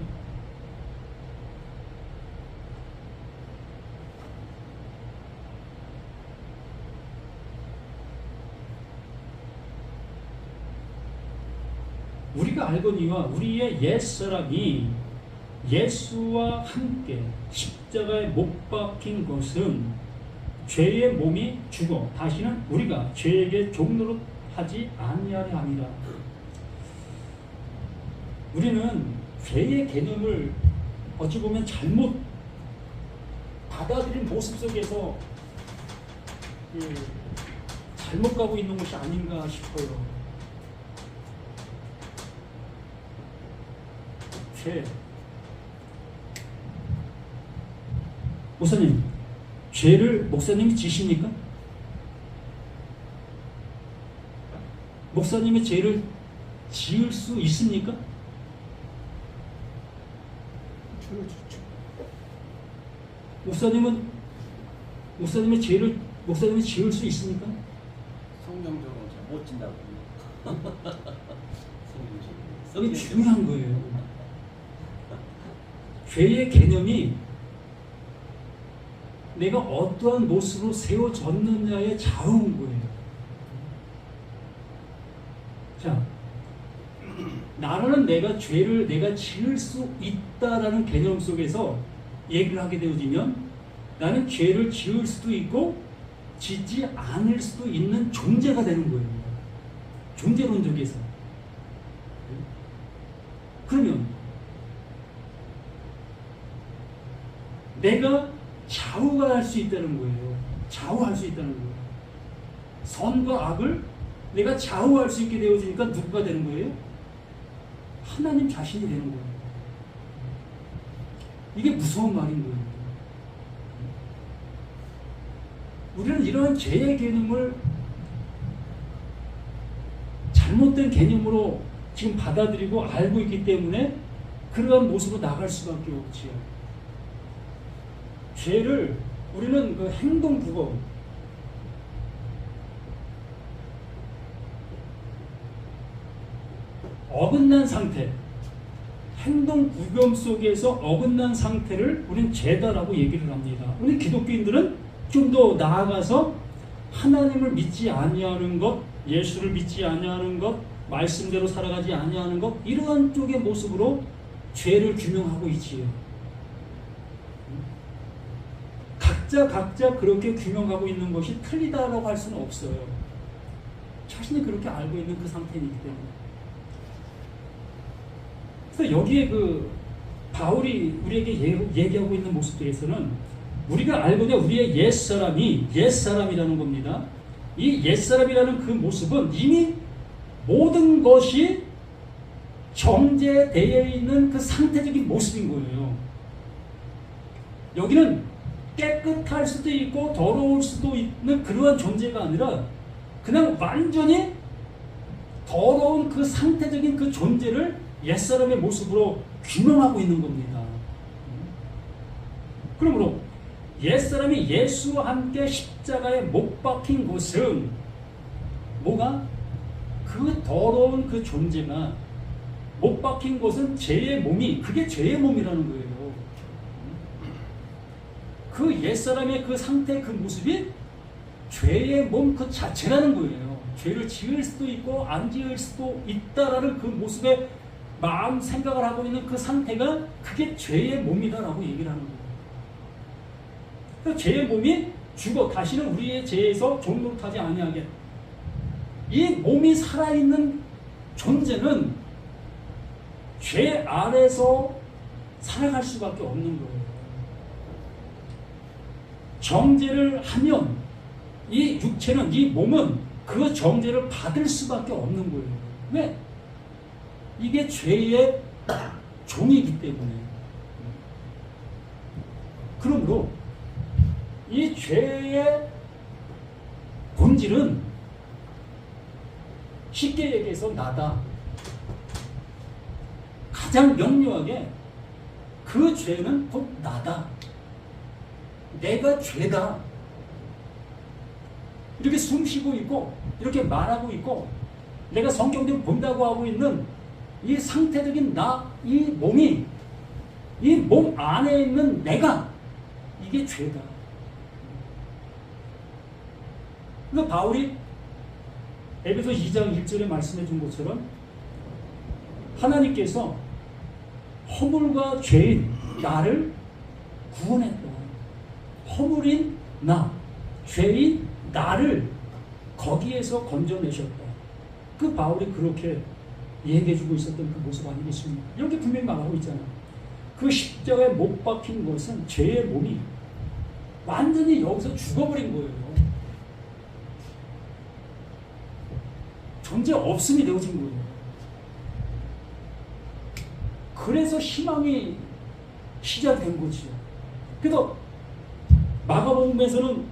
우리가 알거니와 우리의 옛사람이 예수와 함께 십자가에 못 박힌 것은 죄의 몸이 죽어 다시는 우리가 죄에게 종노릇 하지 아니하려 함이라. 우리는 죄의 개념을 어찌 보면 잘못 받아들인 모습 속에서 잘못 가고 있는 것이 아닌가 싶어요. 죄. 목사님, 죄를 목사님이 지십니까? 목사님이 죄를 지을 수 있습니까? 목사님의 죄를 목사님이 지을 수 있습니까? 성경적으로 잘 못 진다고. 이게 중요한 거예요. 죄의 개념이 내가 어떠한 모습으로 세워졌느냐에 좌우인 거예요. 자, 나라는 내가 죄를 내가 지을 수 있다라는 개념 속에서 얘기를 하게 되어지면 나는 죄를 지을 수도 있고 짓지 않을 수도 있는 존재가 되는 거예요. 존재론적에서. 그러면 내가 좌우가 할 수 있다는 거예요. 좌우할 수 있다는 거예요. 선과 악을 내가 좌우할 수 있게 되어지니까 누구가 되는 거예요? 하나님 자신이 되는 거예요. 이게 무서운 말인 거예요. 우리는 이러한 죄의 개념을 잘못된 개념으로 지금 받아들이고 알고 있기 때문에 그러한 모습으로 나갈 수밖에 없지요. 죄를 우리는 그 행동부검, 어긋난 상태, 행동부검 속에서 어긋난 상태를 우리는 죄다라고 얘기를 합니다. 우리 기독교인들은 좀 더 나아가서 하나님을 믿지 아니하는 것, 예수를 믿지 아니하는 것, 말씀대로 살아가지 아니하는 것, 이러한 쪽의 모습으로 죄를 규명하고 있지요. 각자 그렇게 규명하고 있는 것이 틀리다라고 할 수는 없어요. 자신이 그렇게 알고 있는 그 상태이기 때문에. 그래서 여기에 그 바울이 우리에게 얘기하고 있는 모습들에서는 우리가 알고자 우리의 옛사람이라는 겁니다. 이 옛사람이라는 그 모습은 이미 모든 것이 정제되어 있는 그 상태적인 모습인 거예요. 여기는 깨끗할 수도 있고 더러울 수도 있는 그러한 존재가 아니라 그냥 완전히 더러운 그 상태적인 그 존재를 옛사람의 모습으로 규명하고 있는 겁니다. 그러므로 옛사람이 예수와 함께 십자가에 못 박힌 것은 뭐가? 그 더러운 그 존재가 못 박힌 것은 죄의 몸이, 그게 죄의 몸이라는 거예요. 그 옛사람의 그 상태, 그 모습이 죄의 몸 그 자체라는 거예요. 죄를 지을 수도 있고 안 지을 수도 있다라는 그 모습에 마음 생각을 하고 있는 그 상태가 그게 죄의 몸이다라고 얘기를 하는 거예요. 그 죄의 몸이 죽어 다시는 우리의 죄에서 종노릇하지 아니하게, 이 몸이 살아있는 존재는 죄 아래서 살아갈 수밖에 없는 거예요. 정죄를 하면 이 육체는, 이 몸은 그 정죄를 받을 수밖에 없는 거예요. 왜? 이게 죄의 종이기 때문에. 그러므로 이 죄의 본질은 쉽게 얘기해서 나다. 가장 명료하게 그 죄는 곧 나다. 내가 죄다. 이렇게 숨쉬고 있고 이렇게 말하고 있고 내가 성경을 본다고 하고 있는 이 상태적인 나, 이 몸이, 이 몸 안에 있는 내가, 이게 죄다. 그래서 바울이 에베소 2장 1절에 말씀해 준 것처럼 하나님께서 허물과 죄인 나를 구원했다. 허물인 나, 죄인 나를 거기에서 건져내셨다. 그 바울이 그렇게 얘기해주고 있었던 그 모습 아니겠습니까? 이렇게 분명히 말하고 있잖아요. 그 십자가에 못 박힌 것은 죄의 몸이 완전히 여기서 죽어버린 거예요. 존재 없음이 되어진 거예요. 그래서 희망이 시작된 거지요. 그래서 마가복음에서는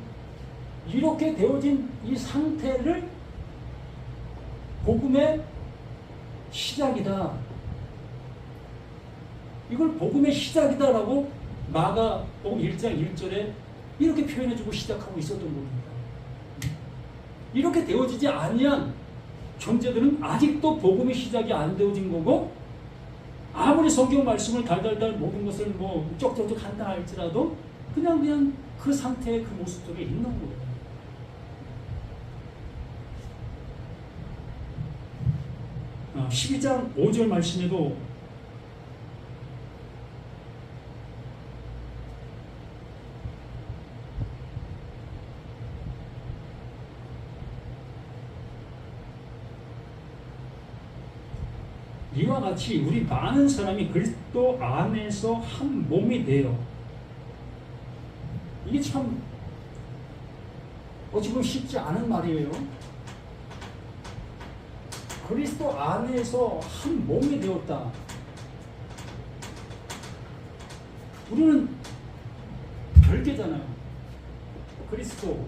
이렇게 되어진 이 상태를 복음의 시작이다. 이걸 복음의 시작이다라고 마가복음 1장 1절에 이렇게 표현해주고 시작하고 있었던 겁니다. 이렇게 되어지지 아니한 존재들은 아직도 복음의 시작이 안 되어진 거고, 아무리 성경 말씀을 달달달 모든 것을 뭐 쪽쪽쪽 한다 할지라도 그냥 그 상태의 그 모습 속에 있는 거예요. 12장 5절 말씀에도 이와 같이 우리 많은 사람이 그리스도 안에서 한 몸이 되어, 이게 참 어찌 보면 쉽지 않은 말이에요. 그리스도 안에서 한 몸이 되었다. 우리는 별개잖아요. 그리스도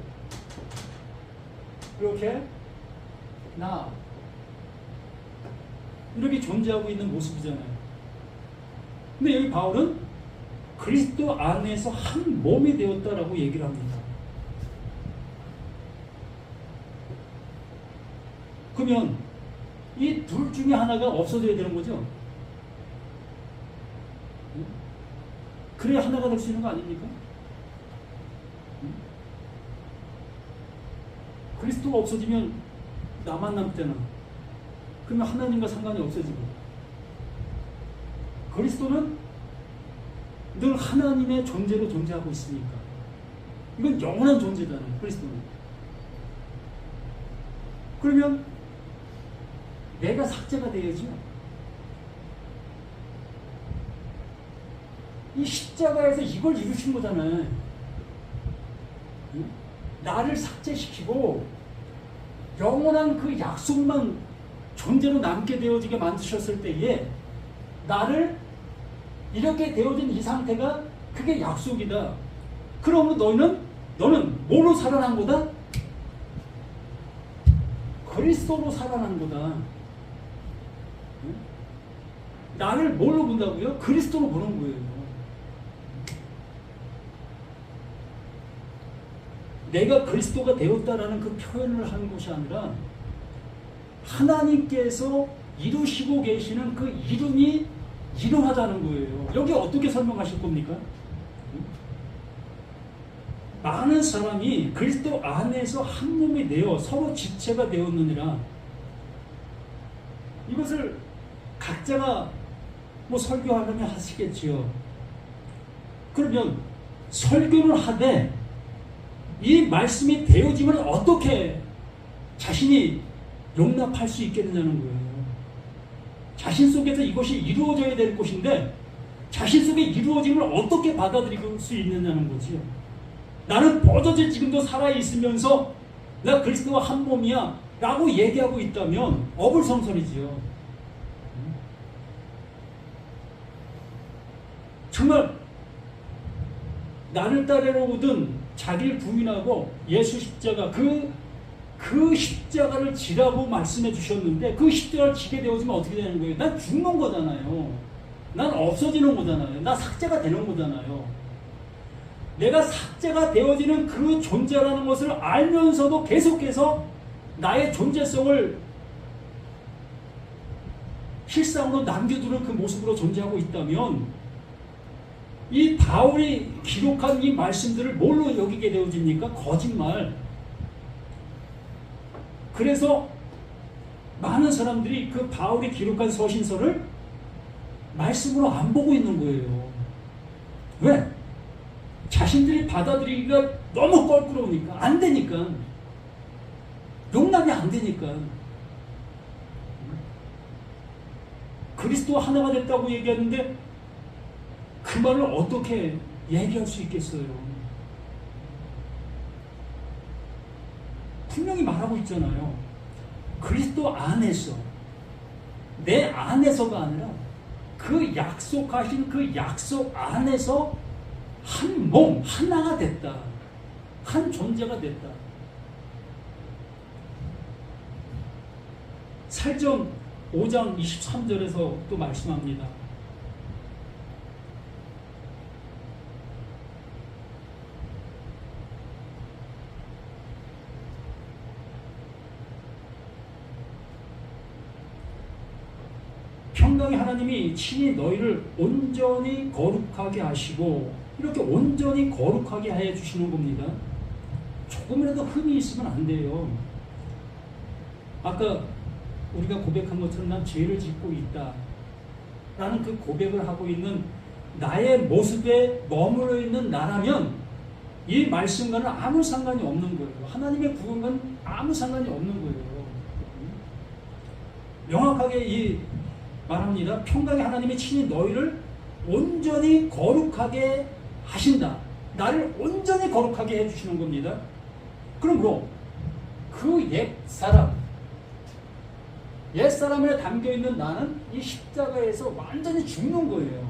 이렇게 나 이렇게 존재하고 있는 모습이잖아요. 근데 여기 바울은 그리스도 안에서 한 몸이 되었다라고 얘기를 합니다. 그러면 이 둘 중에 하나가 없어져야 되는 거죠? 그래야 하나가 될 수 있는 거 아닙니까? 그리스도가 없어지면 나만 남잖아. 그러면 하나님과 상관이 없어지고, 그리스도는 늘 하나님의 존재로 존재하고 있으니까 이건 영원한 존재잖아요. 그리스도는. 그러면 내가 삭제가 되어야죠. 이 십자가에서 이걸 이루신 거잖아요. 나를 삭제시키고 영원한 그 약속만 존재로 남게 되어지게 만드셨을 때에 나를 이렇게 되어진 이 상태가 그게 약속이다. 그러면 너는 뭐로 살아난 거다? 그리스도로 살아난 거다. 나를 뭘로 본다고요? 그리스도로 보는 거예요. 내가 그리스도가 되었다라는 그 표현을 하는 것이 아니라 하나님께서 이루시고 계시는 그 이름이 일어나자는 거예요. 여기 어떻게 설명하실 겁니까? 많은 사람이 그리스도 안에서 한 몸이 되어 서로 지체가 되었느니라. 이것을 각자가 뭐 설교하려면 하시겠지요. 그러면 설교를 하되 이 말씀이 되어지면 어떻게 자신이 용납할 수 있겠느냐는 거예요. 자신 속에서 이것이 이루어져야 될 것인데 자신 속에 이루어짐을 어떻게 받아들일 수 있느냐는 거지요. 나는 버젓이 지금도 살아있으면서 나 그리스도와 한 몸이야 라고 얘기하고 있다면 어불성설이지요. 정말 나를 따르려거든 자기를 부인하고 예수 십자가 그 십자가를 지라고 말씀해 주셨는데 그 십자가를 지게 되어지면 어떻게 되는 거예요? 난 죽는 거잖아요. 난 없어지는 거잖아요. 나 삭제가 되는 거잖아요. 내가 삭제가 되어지는 그 존재라는 것을 알면서도 계속해서 나의 존재성을 실상으로 남겨두는 그 모습으로 존재하고 있다면 이 바울이 기록한 이 말씀들을 뭘로 여기게 되어집니까? 거짓말. 그래서 많은 사람들이 그 바울이 기록한 서신서를 말씀으로 안 보고 있는 거예요. 왜? 자신들이 받아들이기가 너무 껄끄러우니까, 안 되니까, 용납이 안 되니까. 그리스도 하나가 됐다고 얘기하는데 그 말을 어떻게 얘기할 수 있겠어요? 분명히 말하고 있잖아요. 그리스도 안에서, 내 안에서가 아니라 그 약속하신 그 약속 안에서 한 몸, 하나가 됐다. 한 존재가 됐다. 살전 5장 23절에서 또 말씀합니다. 평강의 하나님이 친히 너희를 온전히 거룩하게 하시고, 이렇게 온전히 거룩하게 해 주시는 겁니다. 조금이라도 흠이 있으면 안 돼요. 아까 우리가 고백한 것처럼 난 죄를 짓고 있다 라는 그 고백을 하고 있는 나의 모습에 머물러 있는 나라면 이 말씀과는 아무 상관이 없는 거예요. 하나님의 부흥은 아무 상관이 없는 거예요. 명확하게 이 말합니다. 평강의 하나님이 친히 너희를 온전히 거룩하게 하신다. 나를 온전히 거룩하게 해주시는 겁니다. 그러므로 그 옛사람, 옛사람에 담겨있는 나는 이 십자가에서 완전히 죽는 거예요.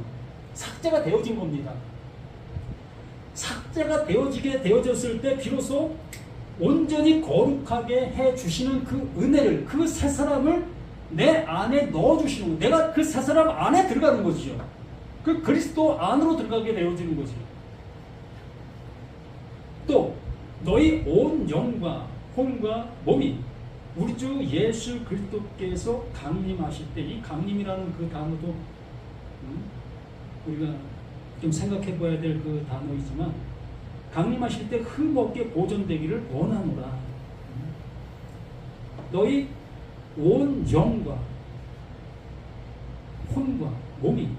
삭제가 되어진 겁니다. 삭제가 되어졌을 때 비로소 온전히 거룩하게 해주시는 그 은혜를, 그 새 사람을 내 안에 넣어주시는 거예요. 내가 그 새 사람 안에 들어가는 거죠. 그 그리스도 안으로 들어가게 되어지는 거죠. 또 너희 온 영과 혼과 몸이 우리 주 예수 그리스도께서 강림하실 때, 이 강림이라는 그 단어도 우리가 좀 생각해 봐야 될 그 단어이지만, 강림하실 때 흠없게 보존되기를 원하노라. 너희 온 영과 혼과 몸이,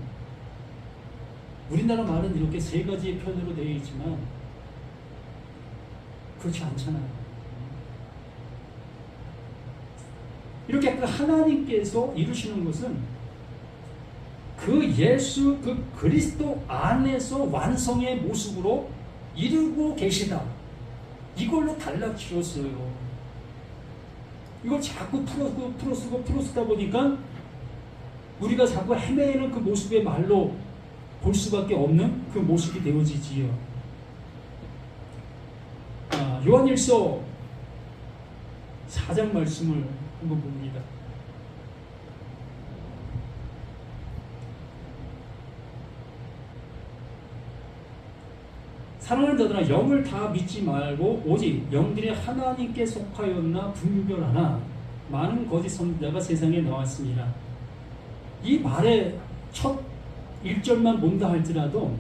우리나라 말은 이렇게 세 가지의 표현으로 되어 있지만 그렇지 않잖아요. 이렇게 그 하나님께서 이루시는 것은 그 예수, 그 그리스도 안에서 완성의 모습으로 이루고 계시다. 이걸로 달라지셨어요. 이걸 자꾸 풀어쓰다 보니까 우리가 자꾸 헤매는 그 모습의 말로 볼 수밖에 없는 그 모습이 되어지지요. 요한일서 4장 말씀을 한번 봅니다. 사랑하는 자들아, 영을 다 믿지 말고 오직 영들이 하나님께 속하였나 분별하나 많은 거짓 선지자가 세상에 나왔습니다. 이 말의 첫 1절만 본다 할지라도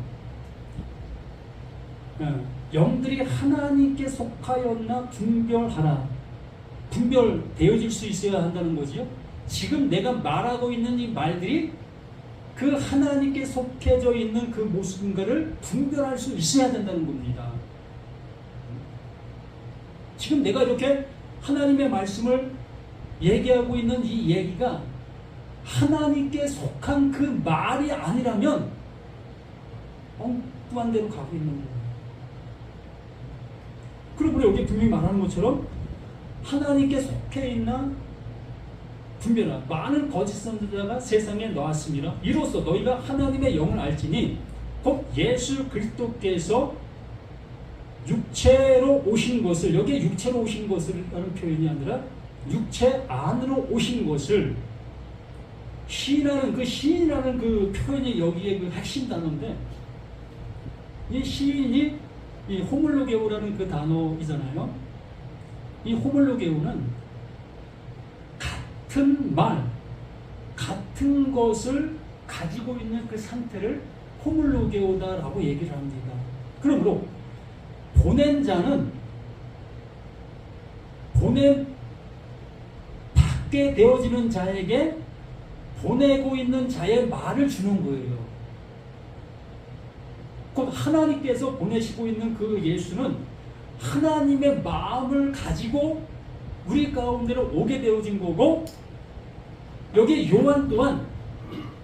영들이 하나님께 속하였나 분별하라, 분별되어질 수 있어야 한다는 거지요. 지금 내가 말하고 있는 이 말들이 그 하나님께 속해져 있는 그 모습인가를 분별할 수 있어야 된다는 겁니다. 지금 내가 이렇게 하나님의 말씀을 얘기하고 있는 이 얘기가 하나님께 속한 그 말이 아니라면 엉뚱한 데로 가고 있는 거예요. 그리고 여기 분명히 말하는 것처럼 하나님께 속해 있나 분별하라. 많은 거짓 선지자가 세상에 나왔습니다. 이로써 너희가 하나님의 영을 알지니 곧 예수 그리스도께서 육체로 오신 것을, 여기에 육체로 오신 것을 라는 표현이 아니라 육체 안으로 오신 것을, 시인이라는 그 표현이 여기에 그 핵심 단어인데, 이 시인이 이 호물로게오라는 그 단어이잖아요. 이 호물로게오는 같은 말, 같은 것을 가지고 있는 그 상태를 호물로게오다라고 얘기를 합니다. 그러므로 보낸 자는 받게 되어지는 자에게 보내고 있는 자의 말을 주는 거예요. 곧 하나님께서 보내시고 있는 그 예수는 하나님의 마음을 가지고 우리 가운데로 오게 되어진 거고, 여기 요한 또한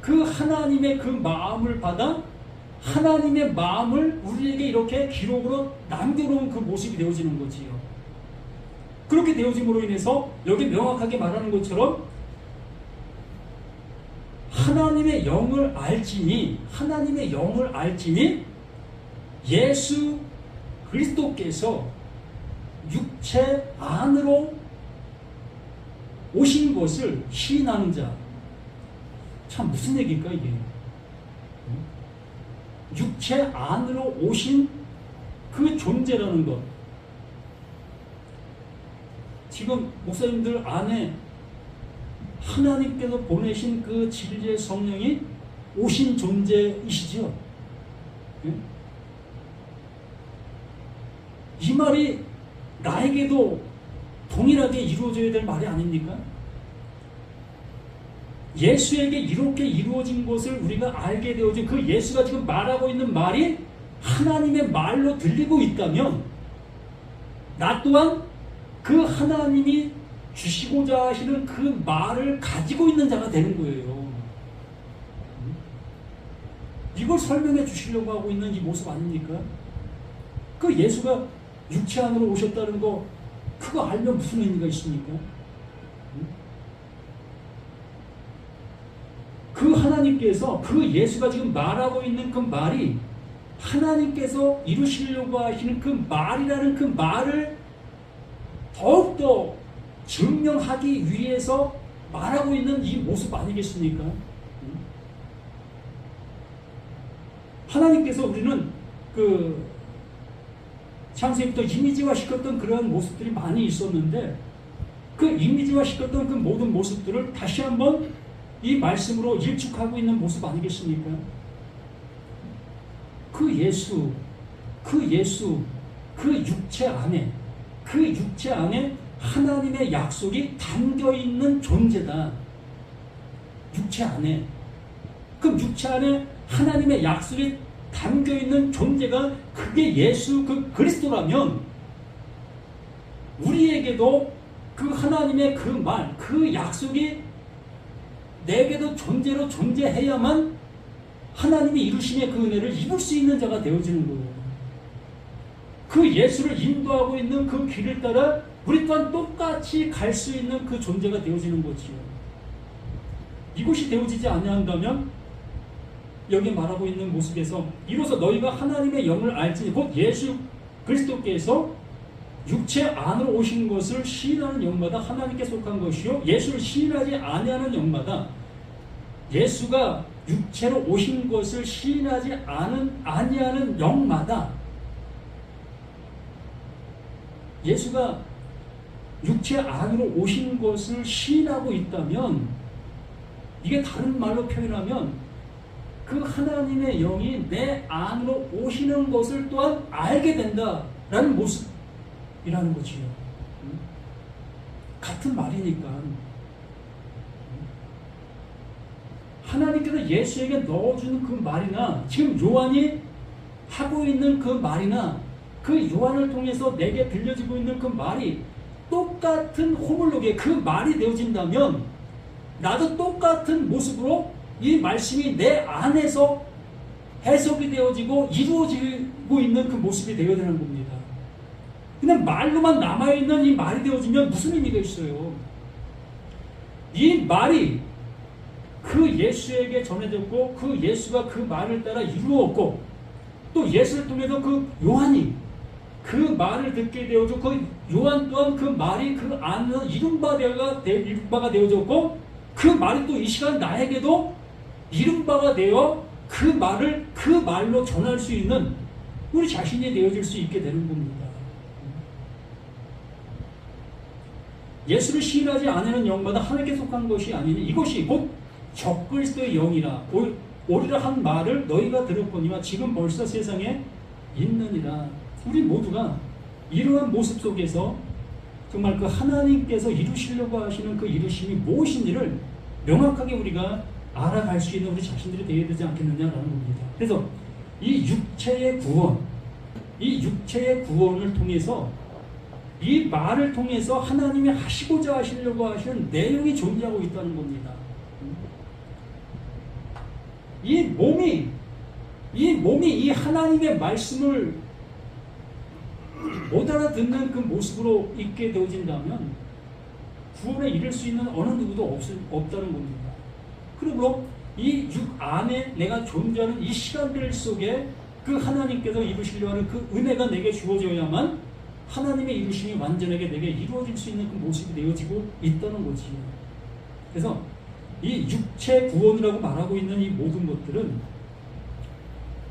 그 하나님의 그 마음을 받아 하나님의 마음을 우리에게 이렇게 기록으로 남겨놓은 그 모습이 되어지는 거지요. 그렇게 되어짐으로 인해서 여기 명확하게 말하는 것처럼 하나님의 영을 알지니 예수 그리스도께서 육체 안으로 오신 것을 시인하는 자. 참 무슨 얘기일까 이게? 육체 안으로 오신 그 존재라는 것. 지금 목사님들 안에 하나님께서 보내신 그 진리의 성령이 오신 존재이시죠? 이 말이 나에게도 동일하게 이루어져야 될 말이 아닙니까? 예수에게 이렇게 이루어진 것을 우리가 알게 되어진 그 예수가 지금 말하고 있는 말이 하나님의 말로 들리고 있다면, 나 또한 그 하나님이 주시고자 하시는 그 말을 가지고 있는 자가 되는 거예요. 이걸 설명해 주시려고 하고 있는 이 모습 아닙니까? 그 예수가 육체 안으로 오셨다는 거, 그거 알면 무슨 의미가 있습니까? 하나님께서 그 예수가 지금 말하고 있는 그 말이 하나님께서 이루시려고 하시는 그 말이라는 그 말을 더욱더 증명하기 위해서 말하고 있는 이 모습 아니겠습니까? 하나님께서 우리는 그 창세기부터 이미지화 시켰던 그런 모습들이 많이 있었는데 그 이미지화 시켰던 그 모든 모습들을 다시 한번 이 말씀으로 일축하고 있는 모습 아니겠습니까? 그 예수, 그 육체 안에 하나님의 약속이 담겨 있는 존재다. 육체 안에. 그럼 육체 안에 하나님의 약속이 담겨 있는 존재가 그게 예수 그 그리스도라면 우리에게도 그 하나님의 그 말, 그 약속이 내게도 존재로 존재해야만 하나님이 이루심의 그 은혜를 입을 수 있는 자가 되어지는 거예요. 그 예수를 인도하고 있는 그 길을 따라 우리 또한 똑같이 갈 수 있는 그 존재가 되어지는 거지요. 이것이 되어지지 아니한다면 여기 말하고 있는 모습에서 이로써 너희가 하나님의 영을 알지니 곧 예수 그리스도께서 육체 안으로 오신 것을 시인하는 영마다 하나님께 속한 것이요 예수를 시인하지 아니하는 영마다 예수가 육체로 오신 것을 시인하지 아니하는 영마다 예수가 육체 안으로 오신 것을 시인하고 있다면 이게 다른 말로 표현하면 그 하나님의 영이 내 안으로 오시는 것을 또한 알게 된다라는 모습이라는 거지요. 같은 말이니까 하나님께서 예수에게 넣어주는 그 말이나 지금 요한이 하고 있는 그 말이나 그 요한을 통해서 내게 들려지고 있는 그 말이 똑같은 호물록에 그 말이 되어진다면 나도 똑같은 모습으로 이 말씀이 내 안에서 해석이 되어지고 이루어지고 있는 그 모습이 되어야 되는 겁니다. 그냥 말로만 남아있는 이 말이 되어지면 무슨 의미가 있어요? 이 말이 그 예수에게 전해졌고 그 예수가 그 말을 따라 이루었고 또 예수를 통해서 그 요한이 그 말을 듣게 되어져 그 요한 또한 그 말이 그 안에서 이룬바가 되어졌고 그 말이 또 이 시간 나에게도 이룬바가 되어 그 말을 그 말로 전할 수 있는 우리 자신이 되어질 수 있게 되는 겁니다. 예수를 시인하지 않는 영마다 하나님께 속한 것이 아니니 이것이 곧 적그리스도의 영이라 오리라 한 말을 너희가 들었거니와 지금 벌써 세상에 있느니라. 우리 모두가 이러한 모습 속에서 정말 그 하나님께서 이루시려고 하시는 그 이루심이 무엇인지를 명확하게 우리가 알아갈 수 있는 우리 자신들이 되어야 되지 않겠느냐라는 겁니다. 그래서 이 육체의 구원을 통해서 이 말을 통해서 하나님이 하시고자 하시려고 하시는 내용이 존재하고 있다는 겁니다. 이 몸이 이 하나님의 말씀을 못 알아듣는 그 모습으로 있게 되어진다면 구원에 이를 수 있는 어느 누구도 없다는 겁니다. 그리고 이 육 안에 내가 존재하는 이 시간들 속에 그 하나님께서 이루시려 하는 그 은혜가 내게 주어져야만 하나님의 이루심이 완전하게 내게 이루어질 수 있는 그 모습이 되어지고 있다는 거지. 그래서 이 육체 구원이라고 말하고 있는 이 모든 것들은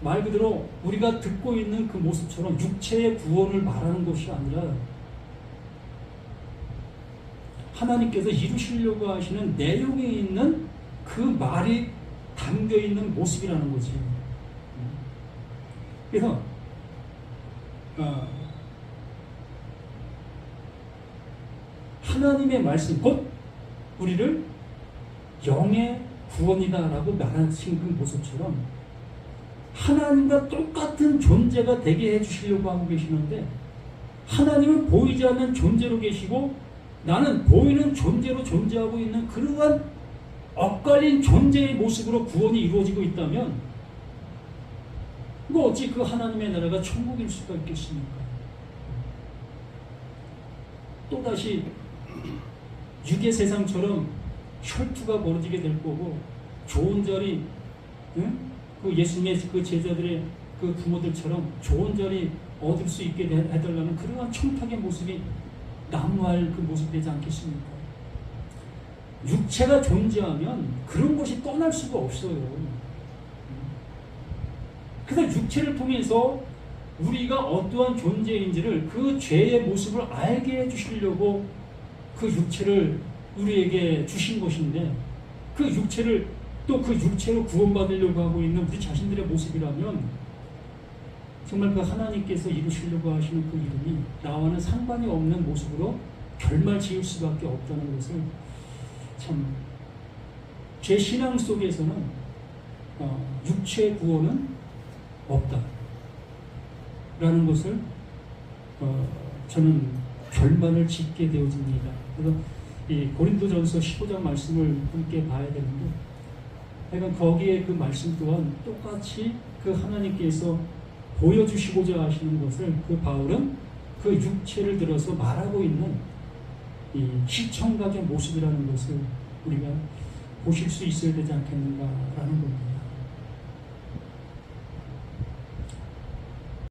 말 그대로 우리가 듣고 있는 그 모습처럼 육체의 구원을 말하는 것이 아니라 하나님께서 이루시려고 하시는 내용에 있는 그 말이 담겨 있는 모습이라는 거지. 그래서 하나님의 말씀 곧 우리를 영의 구원이다라고 말하신 그 모습처럼 하나님과 똑같은 존재가 되게 해주시려고 하고 계시는데 하나님은 보이지 않는 존재로 계시고 나는 보이는 존재로 존재하고 있는 그러한 엇갈린 존재의 모습으로 구원이 이루어지고 있다면 뭐 어찌 그 하나님의 나라가 천국일 수가 있겠습니까? 또다시 육의 세상처럼 혈투가 벌어지게 될 거고 좋은 자리, 응? 그 예수님의 그 제자들의 그 부모들처럼 좋은 자리 얻을 수 있게 해달라는 그러한 청탁의 모습이 난무할 그 모습이 되지 않겠습니까? 육체가 존재하면 그런 것이 떠날 수가 없어요. 그래서 육체를 통해서 우리가 어떠한 존재인지를 그 죄의 모습을 알게 해주시려고 그 육체를 우리에게 주신 것인데, 그 육체를 또 그 육체로 구원받으려고 하고 있는 우리 자신들의 모습이라면 정말 그 하나님께서 이루시려고 하시는 그 이름이 나와는 상관이 없는 모습으로 결말 지을 수밖에 없다는 것을, 참 제 신앙 속에서는 육체 구원은 없다 라는 것을 저는 결말을 짓게 되어집니다. 그래서 이 고린도전서 15장 말씀을 함께 봐야 되는데, 하여간 거기에 그 말씀 또한 똑같이 그 하나님께서 보여주시고자 하시는 것을 그 바울은 그 육체를 들어서 말하고 있는 이 시청각의 모습이라는 것을 우리가 보실 수 있어야 되지 않겠는가라는 겁니다.